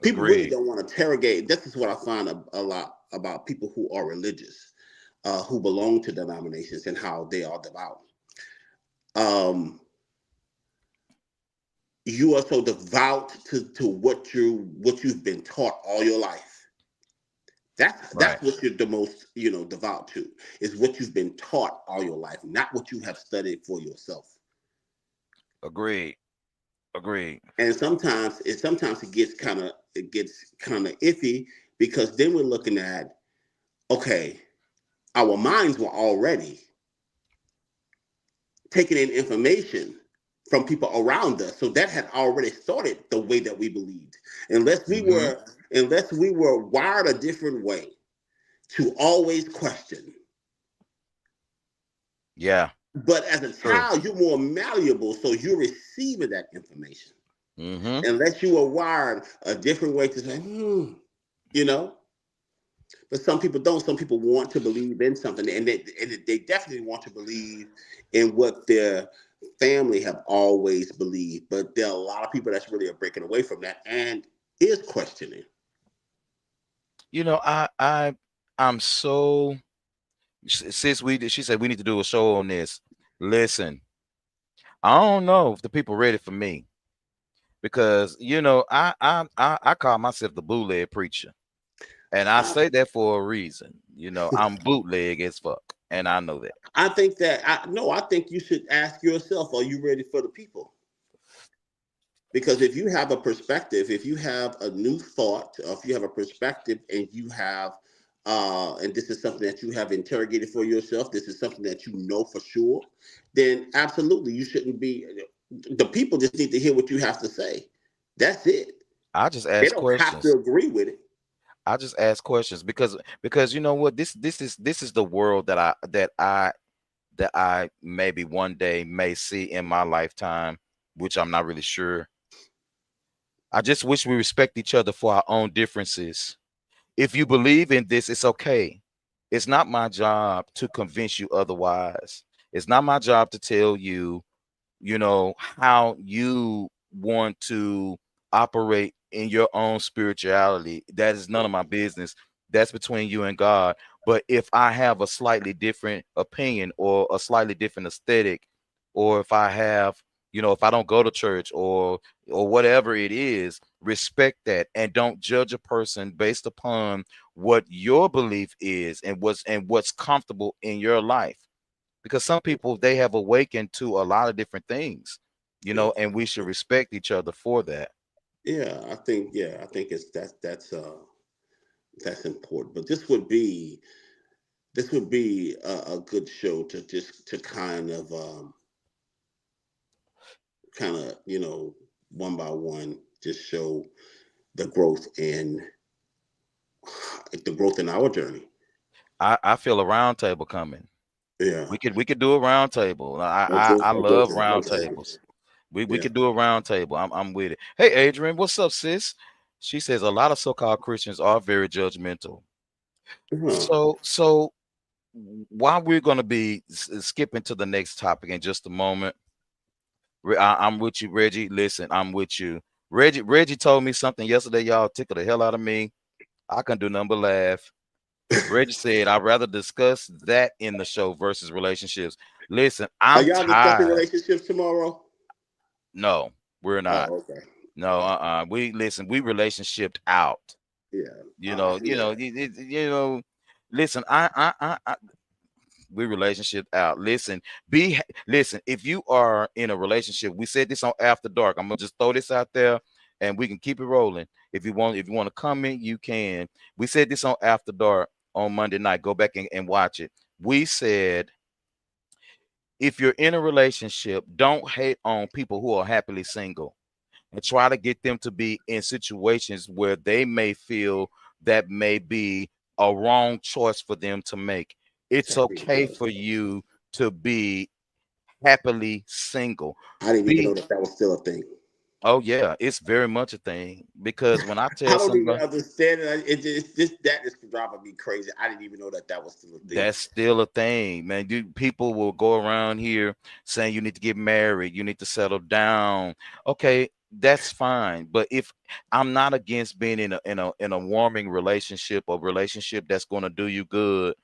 People really don't want to interrogate. This is what I find a lot about people who are religious, who belong to denominations, and how they are devout. You are so devout to what you've been taught all your life. That's what you're the most, devout to, is what you've been taught all your life, not what you have studied for yourself. Agreed. And sometimes it gets kind of iffy, because then we're looking at, okay, our minds were already taking in information from people around us, so that had already started the way that we believed. Unless we were wired a different way to always question. Yeah. But as a child, you're more malleable, so you're receiving that information. Unless you were wired a different way to say, But some people don't. Some people want to believe in something, and they definitely want to believe in what their family have always believed. But there are a lot of people that's really breaking away from that and is questioning. You know, I'm so, she said we need to do a show on this. Listen, I don't know if the people ready for me, because I call myself the bootleg preacher, and I say that for a reason. I'm bootleg as fuck, and I know that. I think you should ask yourself, are you ready for the people? Because if you have a perspective, if you have a new thought, or if you have a perspective, and you have and this is something that you have interrogated for yourself, this is something that you know for sure, then absolutely you shouldn't be. The people just need to hear what you have to say. That's it. I just ask questions. They don't have to agree with it. I just ask questions because you know what, this is the world that I that I maybe one day may see in my lifetime, which I'm not really sure. I just wish we respect each other for our own differences. If you believe in this, it's okay. It's not my job to convince you otherwise. It's not my job to tell you, how you want to operate in your own spirituality. That is none of my business. That's between you and God. But if I have a slightly different opinion or a slightly different aesthetic, or if I have, if I don't go to church or whatever it is, respect that and don't judge a person based upon what your belief is and what's comfortable in your life, because some people, they have awakened to a lot of different things, Yeah. and we should respect each other for that. I think it's that's important. But this would be a good show to just to kind of one by one just show the growth in our journey. I feel a round table coming. Yeah. We could do a round table. I love round tables. We could do a round table. I'm with it. Hey Adrian, what's up, sis? She says a lot of so-called Christians are very judgmental. Huh. So while we're going to be skipping to the next topic in just a moment, I'm with you, Reggie. Listen, I'm with you. Reggie told me something yesterday, y'all, tickled the hell out of me. I can do nothing but laugh. Reggie said, I'd rather discuss that in the show versus relationships. Listen, Are I'm y'all discussing tired. relationships tomorrow? No, we're not. Oh, okay. No, we relationshiped out. Yeah. You know, listen, we relationship out. Listen, listen, if you are in a relationship, we said this on After Dark. I'm gonna just throw this out there and we can keep it rolling. If you want to comment, you can. We said this on After Dark on Monday night. Go back and watch it. We said, if you're in a relationship, don't hate on people who are happily single and try to get them to be in situations where they may feel that may be a wrong choice for them to make. It's okay for you to be happily single. I didn't even know that was still a thing. Oh yeah, it's very much a thing, because when I I tell don't even somebody, understand it. That is driving me crazy. I didn't even know that was still a thing. that's still a thing, man. People will go around here saying you need to get married, you need to settle down. Okay, that's fine. But if I'm not against being in a warming relationship or relationship that's going to do you good,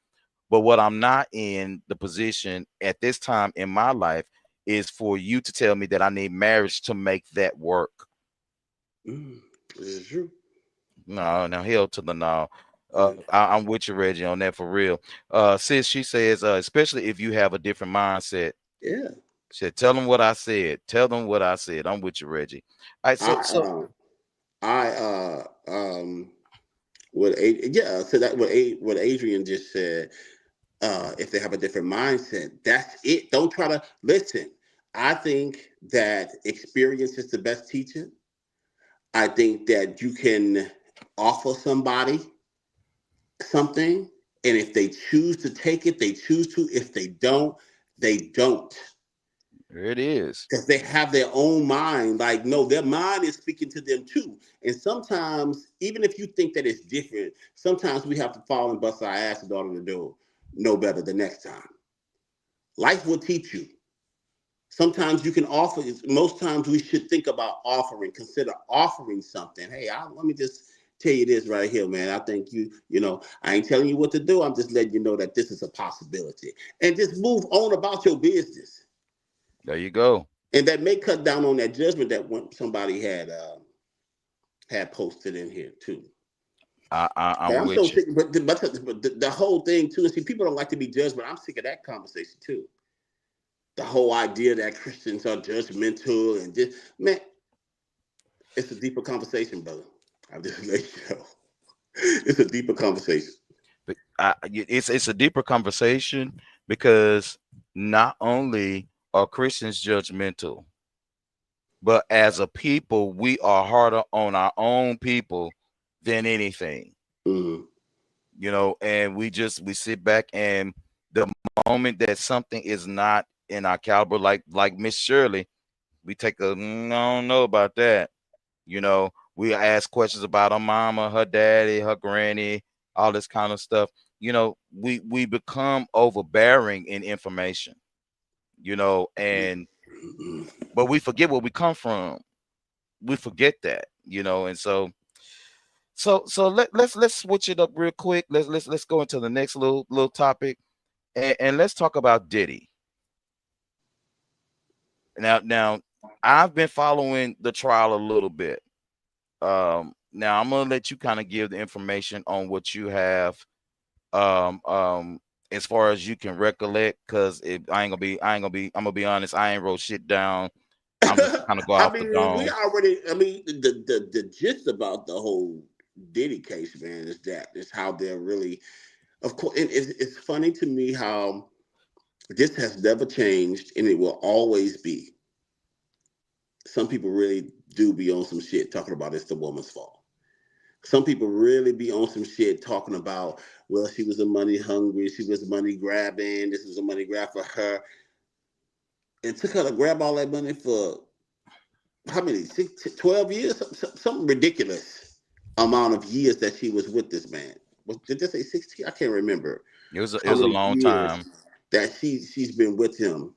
but what I'm not in the position at this time in my life is for you to tell me that I need marriage to make that work. This is true. No, now hell to the no. I'm with you, Reggie, on that for real. Sis, she says, especially if you have a different mindset. Yeah. She said, tell them what I said. Tell them what I said. I'm with you, Reggie. All right, what Adrian just said. If they have a different mindset, that's it. Don't try to listen. I think that experience is the best teacher. I think that you can offer somebody something, and if they choose to take it, they choose to. If they don't, they don't. there it is. Because they have their own mind. Like, no, their mind is speaking to them too. And sometimes, even if you think that it's different, sometimes we have to fall and bust our ass in order to know better the next time. Life will teach you. Sometimes you can offer. Most times we should think about offering. Consider offering something. Hey, let me just tell you this right here, man. I think I ain't telling you what to do. I'm just letting you know that this is a possibility, and just move on about your business. There you go. And that may cut down on that judgment that somebody had posted in here too. I'm so with you. sick, but the whole thing too. See, people don't like to be judged, but I'm sick of that conversation too. The whole idea that Christians are judgmental and just, man, it's a deeper conversation, brother. I'll just let you know. It's a deeper conversation. But it's a deeper conversation, because not only are Christians judgmental, but as a people, we are harder on our own people than anything. Mm-hmm. And we sit back and The moment that something is not in our caliber, like Miss Shirley, we take a I don't know about that. You know, we ask questions about her mama, her daddy, her granny, all this kind of stuff. You know, we become overbearing in information, you know, and but we forget where we come from. We forget that, you know, and let's switch it up real quick. Let's go into the next little topic, and let's talk about Diddy. Now I've been following the trial a little bit. Now I'm gonna let you kind of give the information on what you have, as far as you can recollect, because I'm gonna be honest, I ain't wrote shit down. I'm just kind of go I off the mean, dome. the gist about the whole Diddy case, man, is how they're really, of course, it's funny to me how this has never changed and it will always be. Some people really do be on some shit talking about it's the woman's fault. Some people really be on some shit talking about, well, she was a money hungry, she was money grabbing, this was a money grab for her. It took her to grab all that money for how many, 12 years? Something ridiculous amount of years that she was with this man. Did they say 16? I can't remember. It was How a many long years time. that she's been with him.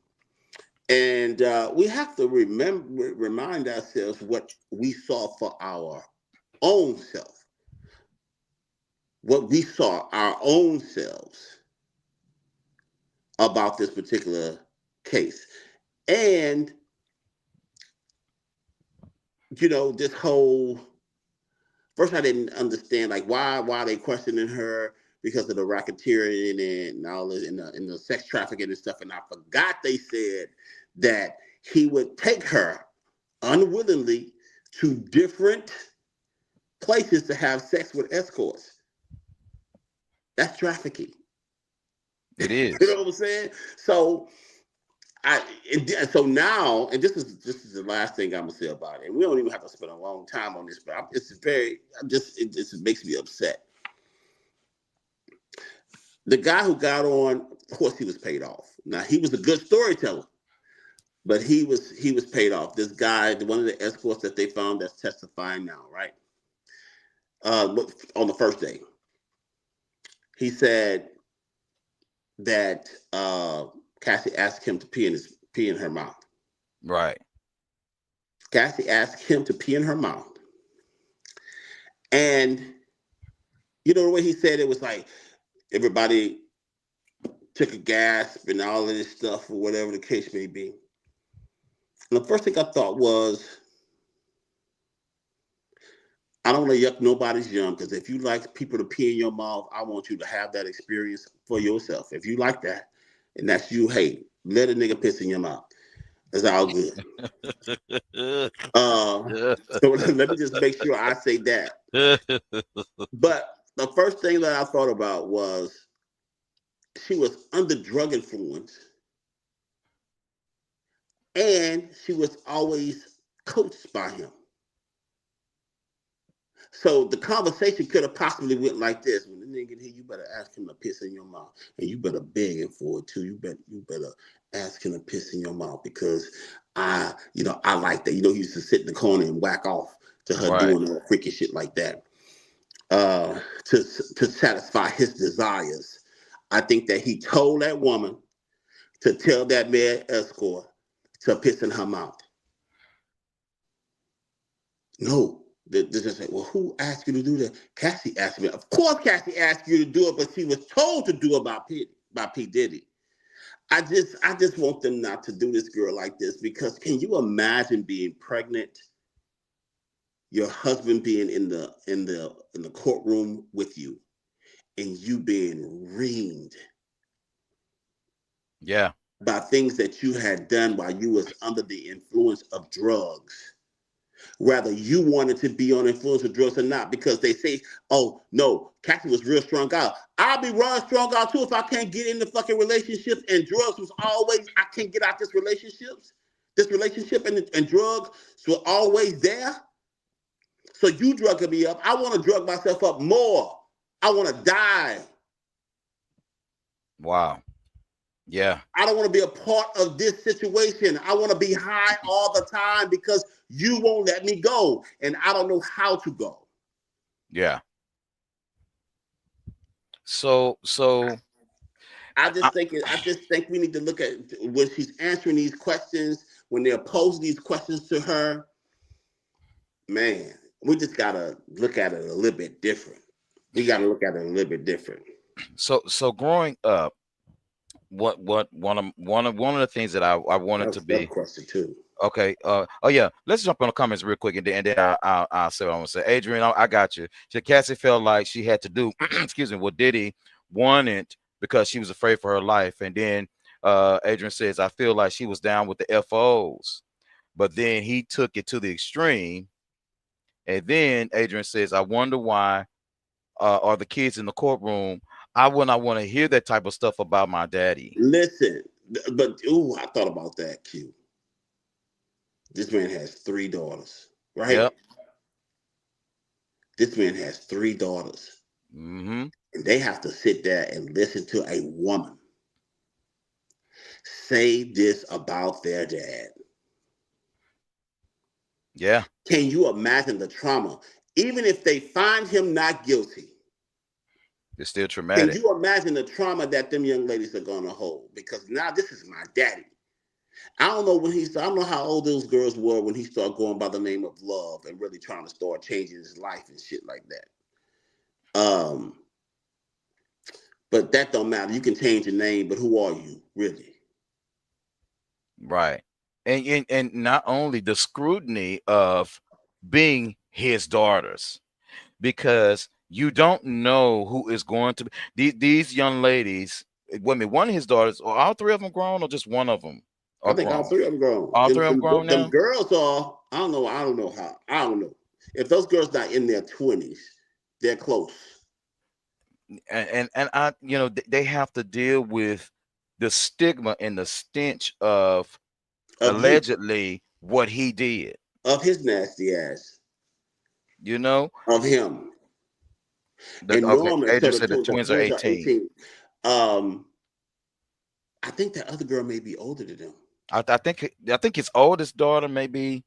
And we have to remind ourselves what we saw for our own self, what we saw our own selves about this particular case. And, you know, this whole, first I didn't understand, like, why they questioning her because of the racketeering and all this, and the sex trafficking and stuff. And I forgot they said that he would take her unwillingly to different places to have sex with escorts. That's trafficking. It You is. know what I'm saying? So so now, and this is the last thing I'm gonna say about it. And we don't even have to spend a long time on this, but it just makes me upset. The guy who got on, of course, he was paid off. Now he was a good storyteller, but he was paid off. This guy, one of the escorts that they found that's testifying now, right? On the first day, he said that Cassie asked him to pee in her mouth. Right. Cassie asked him to pee in her mouth, and you know the way he said it was like everybody took a gasp and all of this stuff, or whatever the case may be. And the first thing I thought was, I don't want to yuck nobody's yum, because if you like people to pee in your mouth, I want you to have that experience for yourself. If you like that, and that's you, hey, let a nigga piss in your mouth. It's all good. So let me just make sure I say that. But the first thing that I thought about was she was under drug influence, and she was always coached by him. So the conversation could have possibly went like this: when the nigga here, you better ask him to piss in your mouth, and you better beg him for it too. You better ask him to piss in your mouth, because I like that. You know, he used to sit in the corner and whack off to her Right. doing all freaky shit like that, to satisfy his desires. I think that he told that woman to tell that man escort to piss in her mouth. No. They just say, well, who asked you to do that? Cassie asked me. Of course, Cassie asked you to do it, but she was told to do it by P. Diddy. I just want them not to do this girl like this, because can you imagine being pregnant, your husband being in the courtroom with you, and you being reamed? Yeah. By things that you had done while you was under the influence of drugs. Whether you wanted to be on influence of drugs or not, because they say, oh, no, Cassie was real strung out. I'll be real strung out too if I can't get into fucking relationships, and drugs was always, I can't get out this relationship and drugs were always there. So you drugging me up. I want to drug myself up more. I want to die. Wow. Yeah. I don't want to be a part of this situation. I want to be high all the time because you won't let me go. And I don't know how to go. Yeah. So I I, just think we need to look at when she's answering these questions, when they're posing these questions to her, man, we just gotta look at it a little bit different. We gotta look at it a little bit different. so growing up, what one of the things that I That wanted to was another be. question too. Okay. Oh yeah. Let's jump on the comments real quick, and then I'll say what I want to say. Adrian, I got you. So Cassie felt like she had to do, excuse me, what Diddy wanted because she was afraid for her life. And then Adrian says, I feel like she was down with the FOs, but then he took it to the extreme. And then Adrian says, I wonder why are the kids in the courtroom? I would not want to hear that type of stuff about my daddy. Listen, but ooh, I thought about that, Q. This man has 3 daughters, right? Yep. This man has 3 daughters. Mm-hmm. And they have to sit there and listen to a woman say this about their dad. Yeah. Can you imagine the trauma? Even if they find him not guilty, It's still can traumatic. you imagine the trauma that them young ladies are going to hold? Because now this is my daddy. I don't know I don't know how old those girls were when he started going by the name of Love and really trying to start changing his life and shit like that. But that don't matter. You can change your name, but who are you really? Right. And not only the scrutiny of being his daughters, because you don't know who is going to be these young ladies. I mean, one of his daughters, or all 3 of them grown, or just one of them I are think all grown? 3 of them grown. All 3 of them grown Them now. girls are. I don't know. I don't know how. I don't know if those girls not in their 20s. They're close. And I, they have to deal with the stigma and the stench of Of you, allegedly what he did. of his nasty ass, You know, of him. that And okay. Norman, so Adrian said the the twins are twins are 18. 18. I think that other girl may be older than them. I think his oldest daughter may be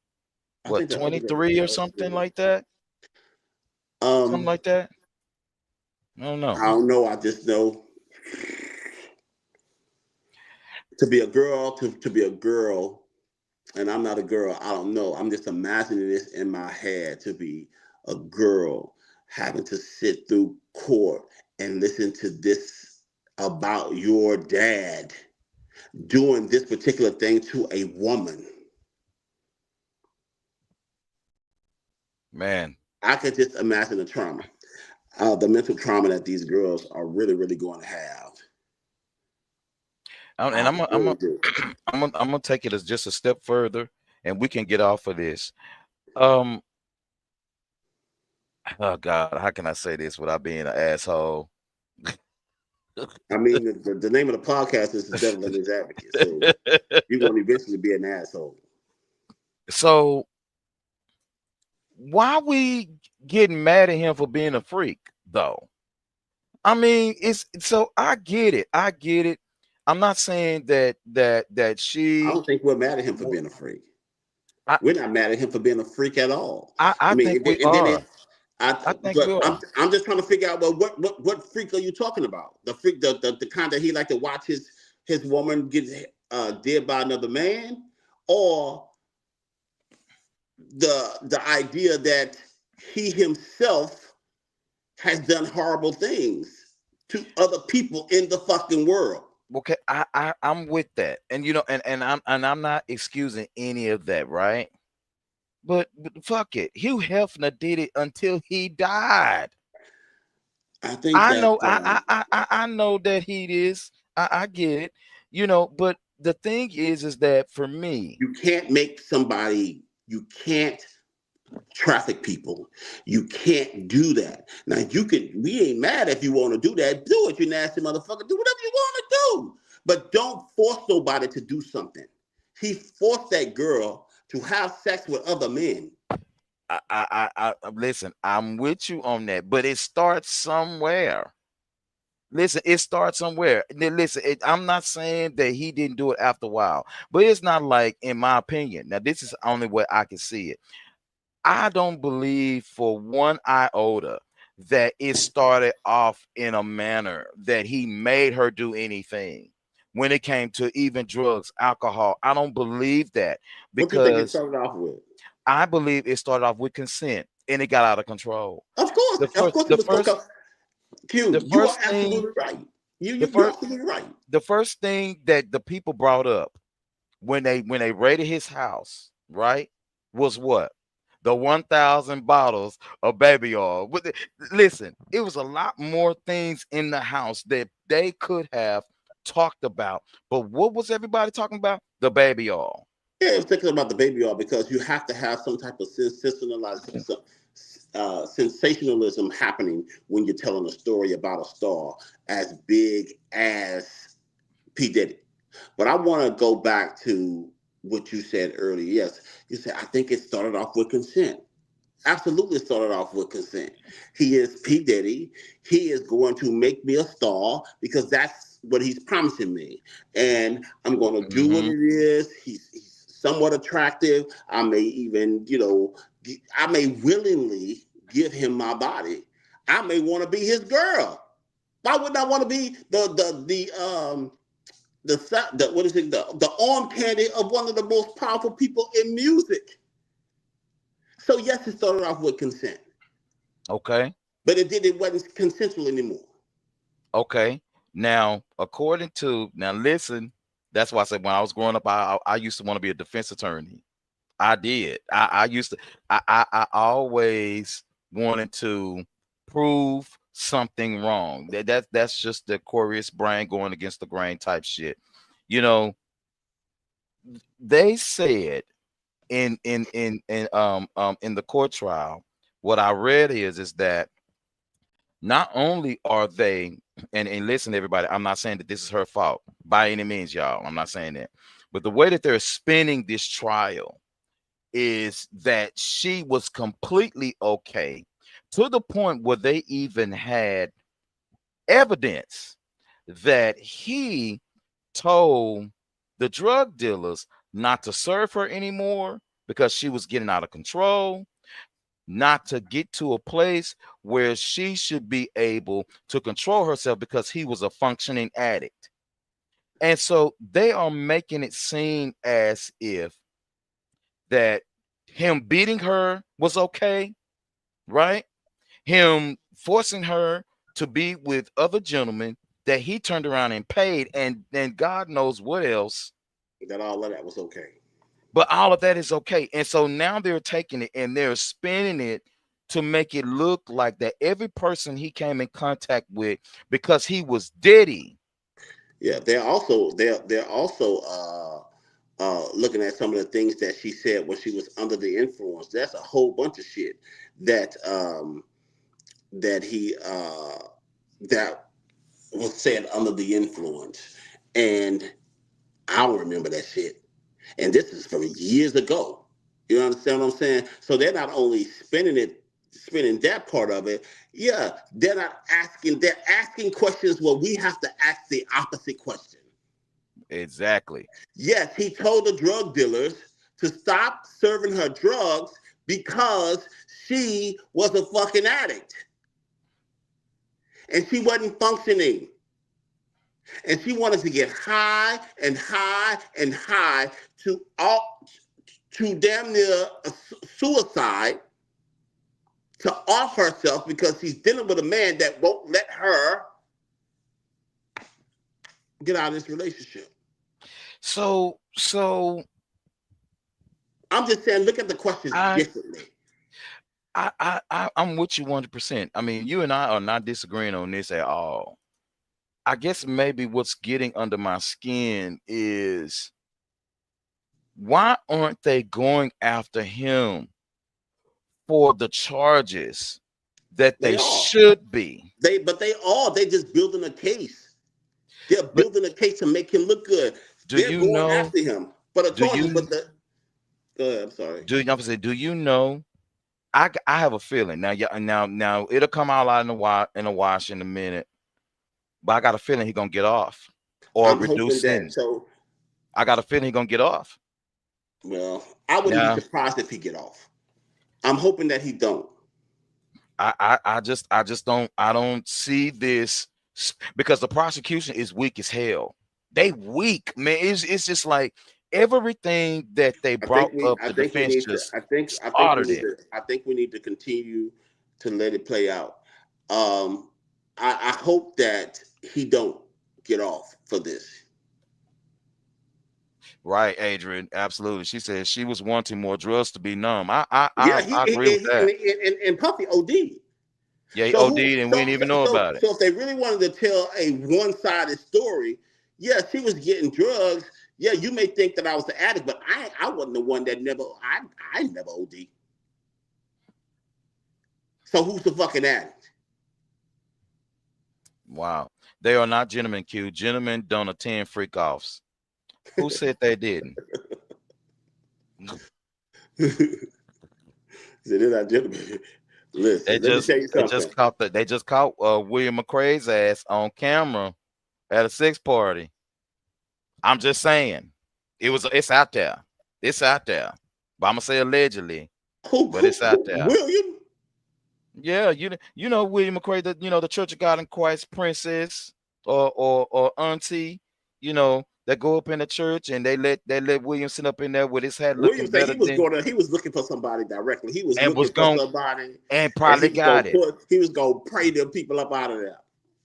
I what think the other girl may 23 be or older something than them. like that. Something like that. I don't know. I don't know. I just know to be a girl, to be a girl, and I'm not a girl. I don't know. I'm just imagining this in my head to be a girl having to sit through court and listen to this about your dad doing this particular thing to a woman. Man. I could just imagine the trauma, the mental trauma that these girls are really, really going to have. And I really do. I'm gonna take it as just a step further, and we can get off of this. Um, oh God, how can I say this without being an asshole? I mean, the name of the podcast is The Devil and His Advocate. So you're going to eventually be an asshole. So why we getting mad at him for being a freak, though? I mean, it's so I get it. I get it. I'm not saying that I she. don't think we're mad at him for being a freak. We're not mad at him for being a freak at all. I think we are. I think we are. I'm just trying to figure out, well, what freak are you talking about? The freak, the kind that he like to watch his woman get dead by another man, or the idea that he himself has done horrible things to other people in the fucking world. Okay, I'm with that, and I'm not excusing any of that, right? But fuck it, Hugh Hefner did it until he died. I think I that know, I know that he is. I get it, but the thing is that for me, you can't make somebody. You can't traffic people. You can't do that. Now we ain't mad if you want to do that. Do it, you nasty motherfucker. Do whatever you want to do. But don't force nobody to do something. He forced that girl to have sex with other men. I listen, I'm with you on that, but it starts somewhere. Listen, it starts somewhere. Listen, I'm not saying that he didn't do it after a while, but it's not like, in my opinion. Now, this is only way I can see it. I don't believe for one iota that it started off in a manner that he made her do anything when it came to even drugs, alcohol. I don't believe that, What you think it because started off with? I believe it started off with consent and it got out of control. Of course, The first, it the was going to first, come. Q, the you are first thing, absolutely right. the You're first, absolutely right. the first thing that the people brought up when they raided his house, right, was what? The 1,000 bottles of baby oil. Listen, it was a lot more things in the house that they could have talked about. But what was everybody talking about? The baby oil. Yeah, I was thinking about the baby oil because you have to have some type of sensationalism happening when you're telling a story about a star as big as P. Diddy. But I want to go back to what you said earlier. Yes, you said, I think it started off with consent. Absolutely started off with consent. He is P. Diddy. He is going to make me a star because that's what he's promising me. And I'm going to do what Hmm. it is. He's somewhat attractive. I may even, I may willingly give him my body. I may want to be his girl. Why wouldn't I want to be the what is it, the arm candy of one of the most powerful people in music? So yes, it started off with consent, Okay. but it wasn't consensual anymore. Okay. Now listen, that's why I said when I was growing up, I used to want to be a defense attorney. I did. I used to. I always wanted to prove something wrong. That's just the Corious brain going against the grain type shit. You know, they said in the court trial, what I read is that not only are they, and listen, everybody, I'm not saying that this is her fault by any means, y'all. I'm not saying that, but the way that they're spinning this trial is that she was completely okay, to the point where they even had evidence that he told the drug dealers not to serve her anymore because she was getting out of control, not to get to a place where she should be able to control herself because he was a functioning addict. And so they are making it seem as if that him beating her was okay, right? Him forcing her to be with other gentlemen that he turned around and paid, and then God knows what else. That all of that was okay. But all of that is okay. And so now they're taking it and they're spinning it to make it look like that every person he came in contact with, because he was Diddy. Yeah, they're also looking at some of the things that she said when she was under the influence. That's a whole bunch of shit that that he that was said under the influence, and I don't remember that shit. And this is from years ago. You understand what I'm saying? So they're not only spinning that part of it. Yeah, they're not asking. They're asking questions where we have to ask the opposite question. Exactly. Yes, he told the drug dealers to stop serving her drugs because she was a fucking addict and she wasn't functioning. And she wanted to get high and high and high to damn near suicide, to off herself because she's dealing with a man that won't let her get out of this relationship. So I'm just saying, look at the questions I differently. I'm with you 100%. I mean, you and I are not disagreeing on this at all. I guess maybe what's getting under my skin is, why aren't they going after him for the charges that They they are. should be? They just building a case. They're But building a case to make him look good. do They're you going know? after him for the Do charges, you but the go ahead, I'm sorry. do you know? I have a feeling now. Yeah, now it'll come all out in the wash in a minute. but I got a feeling he's gonna get off or I'm hoping reduce that. sentence. So, I got a feeling he's gonna get off. well, I wouldn't Now, be surprised if he get off. I'm hoping that he don't. I just don't see this because the prosecution is weak as hell. They weak, man. It's just like everything that they brought up, the defense just slaughtered it. I think we need to continue to let it play out. I hope that he don't get off for this. Right, Adrian, absolutely. She said she was wanting more drugs to be numb. I Yeah, agree with that. and Puffy OD. Yeah, he So OD'd and we didn't even know about it. So if they really wanted to tell a one-sided story, yeah, she was getting drugs. Yeah, you may think that I was the addict, but I wasn't the one that I never OD. So who's the fucking addict? Wow. They are not gentlemen, Q. Gentlemen don't attend freak offs. Who said they didn't? They're not gentlemen. Listen, let me tell you something. They just caught William McRae's ass on camera at a sex party. I'm just saying, it's out there. It's out there. But I'm gonna say allegedly. It's out there. William? Yeah, you know William McRae, the Church of God in Christ princess or auntie, that go up in the church and they let William sit up in there with his hat looking better. He was looking for somebody directly. He was looking for somebody and probably got it. He was gonna pray them people up out of there.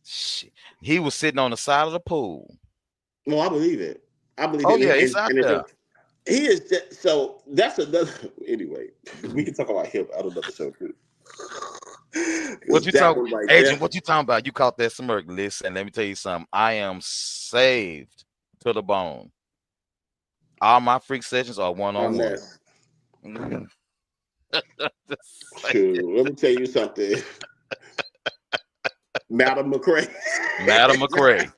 Shit. He was sitting on the side of the pool. No, I believe it. I believe it. Oh yeah, he's out there. He is so that's another anyway. We can talk about him out of another show too. What you talking, Agent? What you talking about? You caught that smirk. Listen, let me tell you something. I am saved to the bone. All my freak sessions are one-on-one. Let me tell you something. Madam McRae. Madam McRae.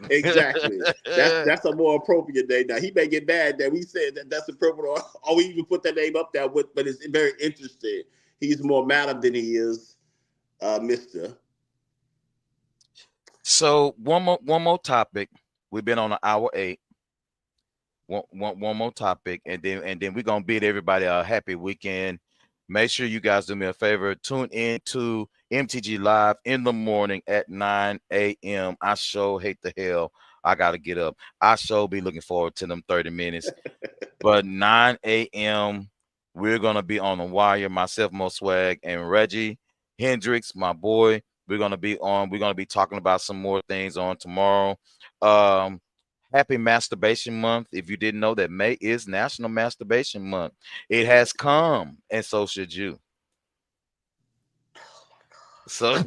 Exactly. That's a more appropriate name. Now he may get mad that we said that's appropriate, or we even put that name up there with, but it's very interesting. He's more madam than he is Mr. So one more topic. We've been on an hour 8. One more topic, and then we're gonna bid everybody a happy weekend. Make sure you guys do me a favor. Tune in to MTG Live in the morning at 9 a.m. I sure hate the hell I gotta get up. I sure be looking forward to them 30 minutes. But 9 a.m. we're gonna be on the wire. Myself, Mo Swag, and Reggie Hendricks, my boy. We're gonna be on. We're gonna be talking about some more things on tomorrow. Happy Masturbation Month. If you didn't know that May is National Masturbation Month, it has come, and so should you. So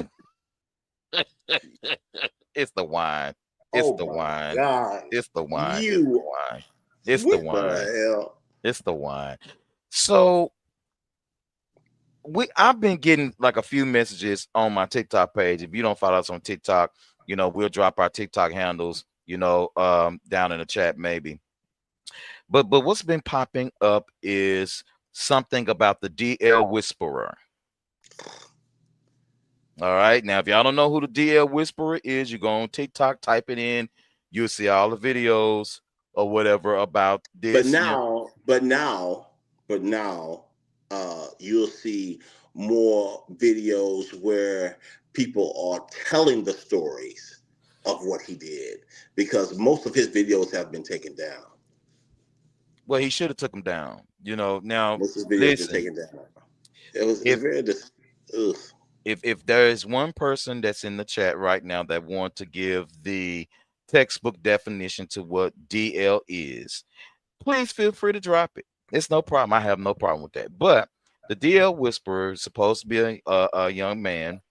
it's the wine. It's the wine. God. It's the wine. What the hell? It's the wine. So I've been getting like a few messages on my TikTok page. If you don't follow us on TikTok, we'll drop our TikTok handles, down in the chat maybe. But what's been popping up is something about the DL Whisperer. All right. Now, if y'all don't know who the DL Whisperer is, you go on TikTok, type it in, you'll see all the videos or whatever about this. But now, you'll see more videos where people are telling the stories of what he did, because most of his videos have been taken down. Well, he should have took them down. Now most of his videos been taken down. It was very if there is one person that's in the chat right now that want to give the textbook definition to what DL is, please feel free to drop it. It's no problem. I have no problem with that. But the DL Whisperer is supposed to be a young man.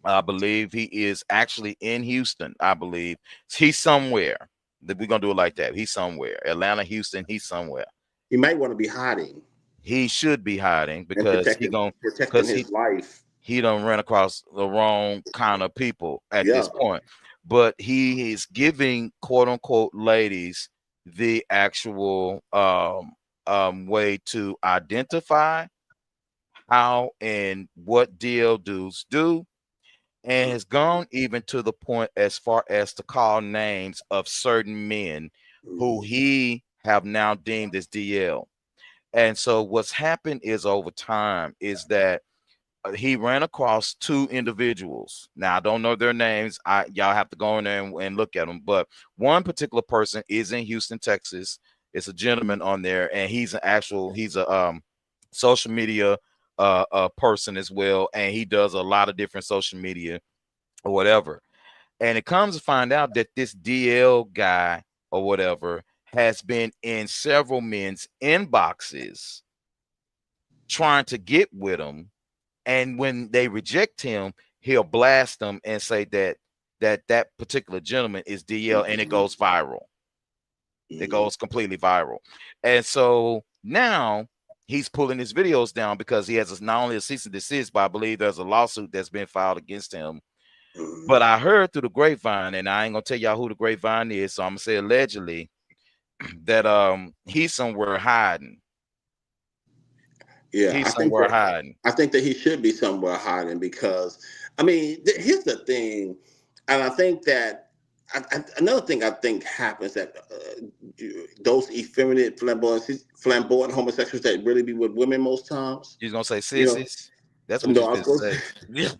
I believe he is actually in Houston. I believe he's somewhere. We're gonna do it like that. He's somewhere. Atlanta, Houston. He's somewhere. He might want to be hiding. He should be hiding because protecting his life. He don't run across the wrong kind of people at this point. But he is giving quote unquote ladies the actual way to identify how and what DL dudes do. and has gone even to the point as far as to call names of certain men who he have now deemed as DL. And so what's happened is over time is that he ran across two individuals. Now I don't know their names. Y'all have to go in there and look at them. But one particular person is in Houston, Texas. It's a gentleman on there, and he's a social media person as well, and he does a lot of different social media or whatever. And it comes to find out that this DL guy or whatever has been in several men's inboxes trying to get with him. And when they reject him, he'll blast them and say that particular gentleman is DL, and it goes viral. It goes completely viral. And so now he's pulling his videos down because he has not only a cease and desist, but I believe there's a lawsuit that's been filed against him. But I heard through the grapevine, and I ain't gonna tell y'all who the grapevine is, so I'm gonna say allegedly that he's somewhere hiding. Yeah, he's somewhere hiding. I think that he should be somewhere hiding because, I mean, here's the thing, and I think that another thing I think happens that those effeminate, flamboyant homosexuals that really be with women most times. You're gonna say sissies? That's what No, you're supposed to say.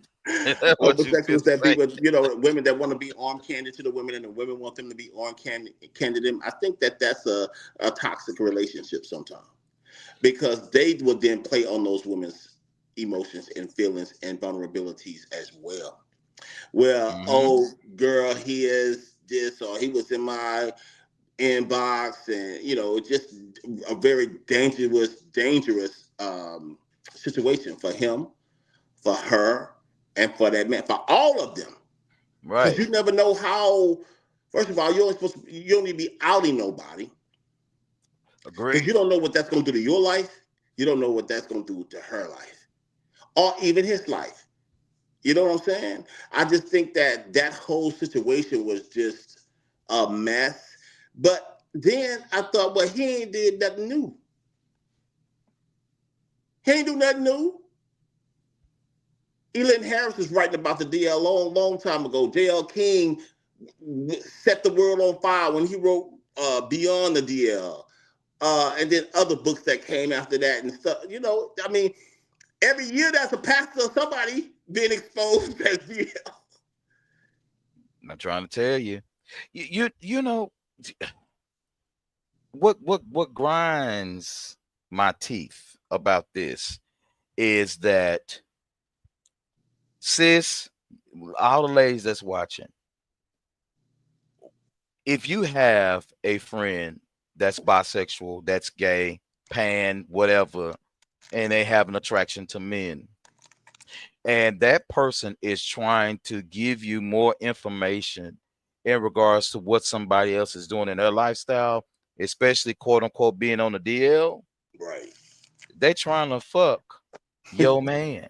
Homosexuals that be with women that want to be arm candid to the women, and the women want them to be arm candid to them. I think that that's a toxic relationship sometimes. Because they would then play on those women's emotions and feelings and vulnerabilities as well. Well, oh girl, he is this, or he was in my inbox, and just a very dangerous situation for him, for her, and for that man, for all of them. Right. Because you never know how. First of all, you don't need to be outing nobody. Agree. Because you don't know what that's going to do to your life. You don't know what that's going to do to her life, or even his life. You know what I'm saying? I just think that whole situation was just a mess. But then I thought, well, he ain't did nothing new. He ain't do nothing new. Elin Harris was writing about the DL long time ago. J.L. King set the world on fire when he wrote Beyond the DL. And then other books that came after that and stuff. I mean, every year there's a pastor or somebody being exposed as DL. I'm trying to tell you. You know what grinds my teeth about this is that, sis, all the ladies that's watching, if you have a friend that's bisexual, that's gay, pan, whatever, and they have an attraction to men, and that person is trying to give you more information in regards to what somebody else is doing in their lifestyle, especially quote unquote being on the DL, right? They trying to fuck your man.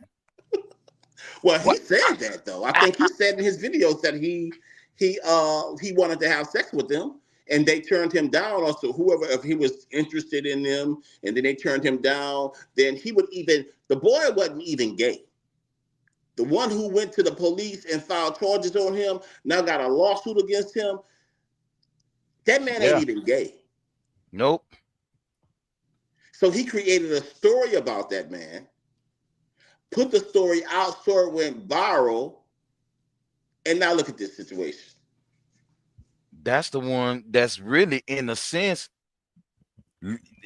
Well, he said that though. I think he said in his videos that he wanted to have sex with them, and they turned him down. Also, whoever, if he was interested in them, and then they turned him down, then the boy wasn't even gay. The one who went to the police and filed charges on him now got a lawsuit against him. That man ain't even gay. Nope. So he created a story about that man, put the story out, so it went viral, and now look at this situation. That's the one that's really, in a sense,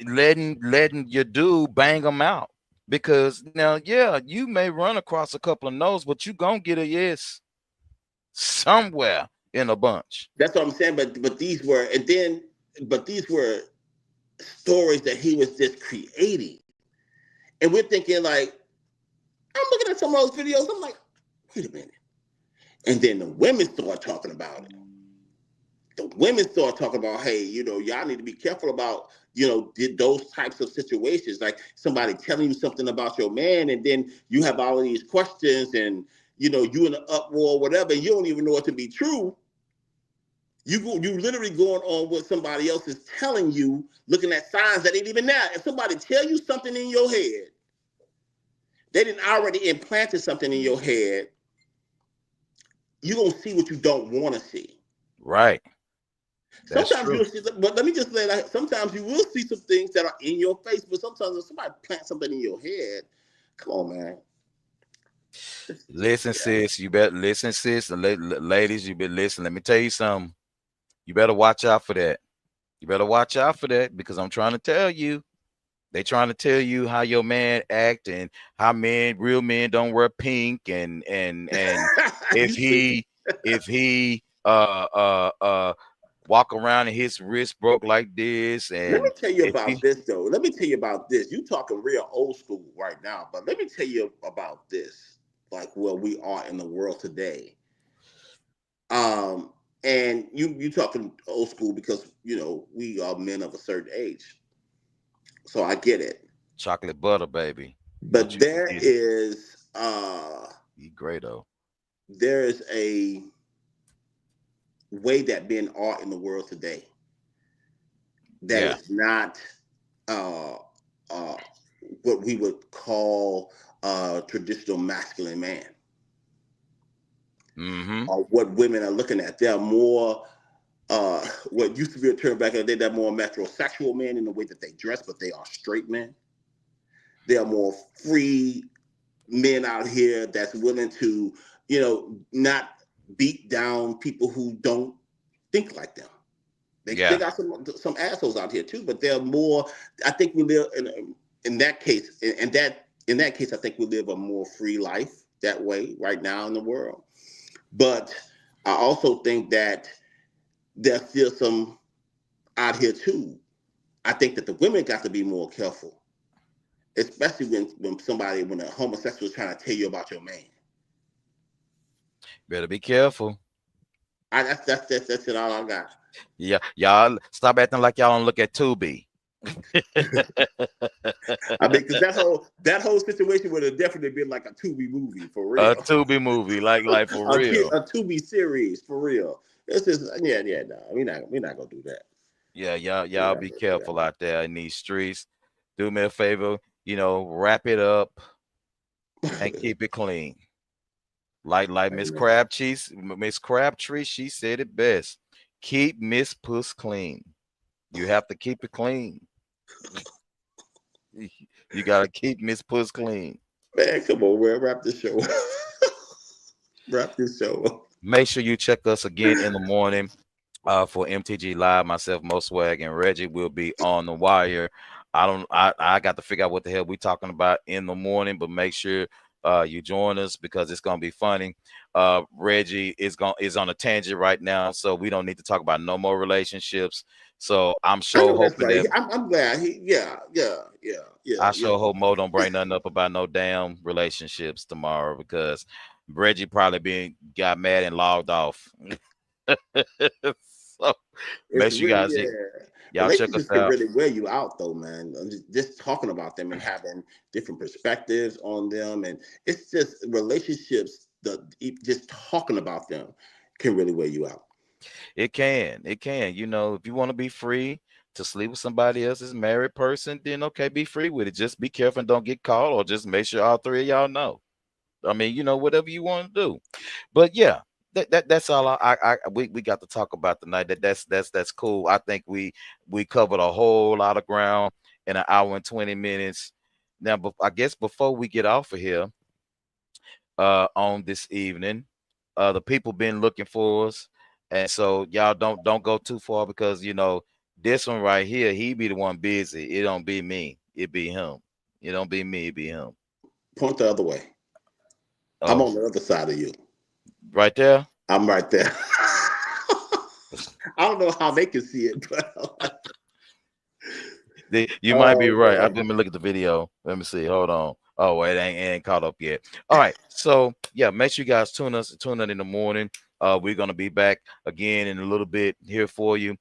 letting your dude bang him out. Because now, yeah, you may run across a couple of no's, but you gonna get a yes somewhere in a bunch. That's what I'm saying. But these were stories that he was just creating, and we're thinking like, I'm looking at some of those videos. I'm like, wait a minute. And then the women start talking about it. The women start talking about, hey, y'all need to be careful about, those types of situations, like somebody telling you something about your man, and then you have all of these questions, and you in an uproar or whatever, and you don't even know it to be true. You literally going on what somebody else is telling you, looking at signs that ain't even there. If somebody tell you something in your head, they didn't already implanted something in your head you're gonna see what you don't want to see. Right. That's Sometimes true. you'll see, but let me just say that sometimes you will see some things that are in your face, but sometimes if somebody plants something in your head, come on, man. Listen, sis. You better listen, sis. And ladies, you better listen. Let me tell you something. You better watch out for that. You better watch out for that because I'm trying to tell you. They trying to tell you how your man act and how real men don't wear pink and You see, if he walk around and his wrist broke like this let me and tell you if about he this though. Let me tell you about this. You talking real old school right now, but let me tell you about this, like where we are in the world today. And you talking old school because we are men of a certain age, so I get it. chocolate butter baby. Don't But you forget it. He great though. there is a way that men are in the world today that Yeah. is not uh, uh, what we would call traditional masculine man, Mm-hmm. or what women are looking at. They're more what used to be a term back in the day. They're more metrosexual men in the way that they dress, but they are straight men. They are more free men out here that's willing to, not beat down people who don't think like them. They still Yeah. got some assholes out here too, but they're more. I think we live in that case, and that in that case, I think we live a more free life that way right now in the world. But I also think that there's still some out here too. I think that the women got to be more careful, especially when a homosexual is trying to tell you about your man. Better be careful. That's it. All I got. Yeah. Y'all stop acting like y'all don't look at Tubi. I mean, because that whole situation would have definitely been like a Tubi movie for A real. Tubi movie, like for real. A Tubi series for real. It's just yeah. No, we're not gonna do that. Yeah, We're y'all not be gonna do careful out there in these streets. Do me a favor, wrap it up and that. keep it clean. Like Amen. Miss Crabtree, she said it best. Keep Miss Puss clean. You have to keep it clean. You gotta keep Miss Puss clean. Man, come on, we'll wrap this show. Wrap this show up. Make sure you check us again in the morning for MTG Live. Myself, Mo Swag, and Reggie will be on the wire. I got to figure out what the hell we talking about in the morning, but make sure you join us because it's gonna be funny. Reggie is on a tangent right now, so we don't need to talk about no more relationships. So I'm I sure know that's hoping right. that I'm glad. I Yeah. sure hope Mo don't bring nothing up about no damn relationships tomorrow because Reggie probably got mad and logged off. So It's make sure you really, guys yeah. y'all check us Relationships can out. really wear you out, though, man. And just talking about them and having different perspectives on them, and it's just relationships. Just talking about them can really wear you out. It can. It can. If you want to be free to sleep with somebody else's married person, then okay, be free with it. Just be careful and don't get caught, or just make sure all three of y'all know. I mean, whatever you want to do. But yeah, that's all we got to talk about tonight. That's cool. I think we covered a whole lot of ground in an hour and 20 minutes. Now, but I guess before we get off of here, on this evening, the people been looking for us, and so y'all don't go too far because this one right here, he be the one busy. It don't be me. It be him. It don't be me. It be him. Point the other way. I'm Oh, on the other side of you. right there. I'm right there. I don't know how they can see it, but You might be oh right. Let man. me look at the video. Let me see. Hold on. Oh, it ain't caught up yet. All right. So yeah, make sure you guys tune in the morning. We're gonna be back again in a little bit here for you.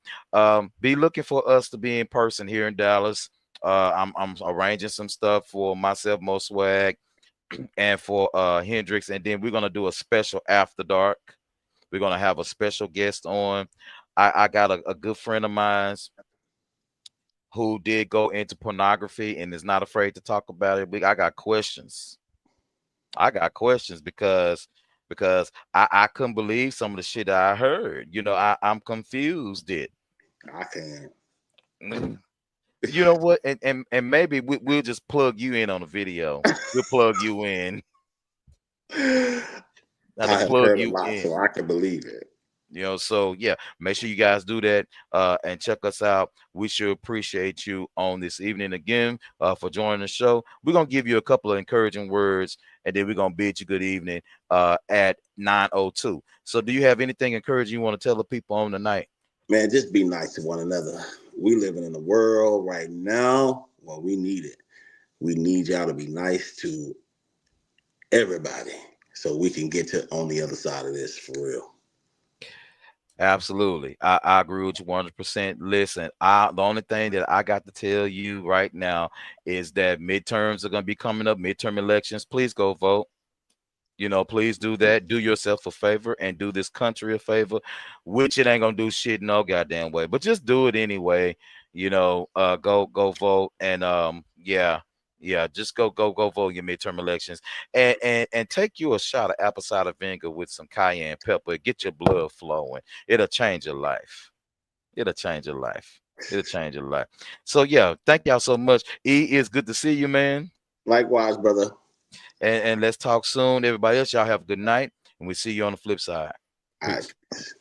Be looking for us to be in person here in Dallas. I'm arranging some stuff for myself, Mo Swag, and for Hendrix, and then we're gonna do a special after dark. We're gonna have a special guest on. I got a good friend of mine who did go into pornography and is not afraid to talk about it. I got questions. I got questions because because I couldn't believe some of the shit I heard. You know, I'm confused. I can't. You know what? And maybe we'll just plug you in on the video. We'll plug you in. I Now to have plug heard a you lot, in. so I can believe it. You know, so yeah, make sure you guys do that and check us out. We sure appreciate you on this evening again for joining the show. We're gonna give you a couple of encouraging words, and then we're gonna bid you good evening at 9:02. So, do you have anything encouraging you want to tell the people on tonight? Man, just be nice to one another. We living in a world right now where we need it. We need y'all to be nice to everybody so we can get to on the other side of this for real. Absolutely. I agree with you 100%. Listen, the only thing that I got to tell you right now is that midterms are going to be coming up, midterm elections. Please go vote. You know, please do that. Do yourself a favor and do this country a favor, which it ain't going to do shit no goddamn way, but just do it anyway. You know, go vote. And yeah, just go vote your midterm elections, and take you a shot of apple cider vinegar with some cayenne pepper. Get your blood flowing. It'll change your life. It'll change your life. It'll change your life. So yeah, thank y'all so much. It's good to see you, man. Likewise, brother. And let's talk soon. Everybody else, y'all have a good night, and we see you on the flip side. All Peace. right.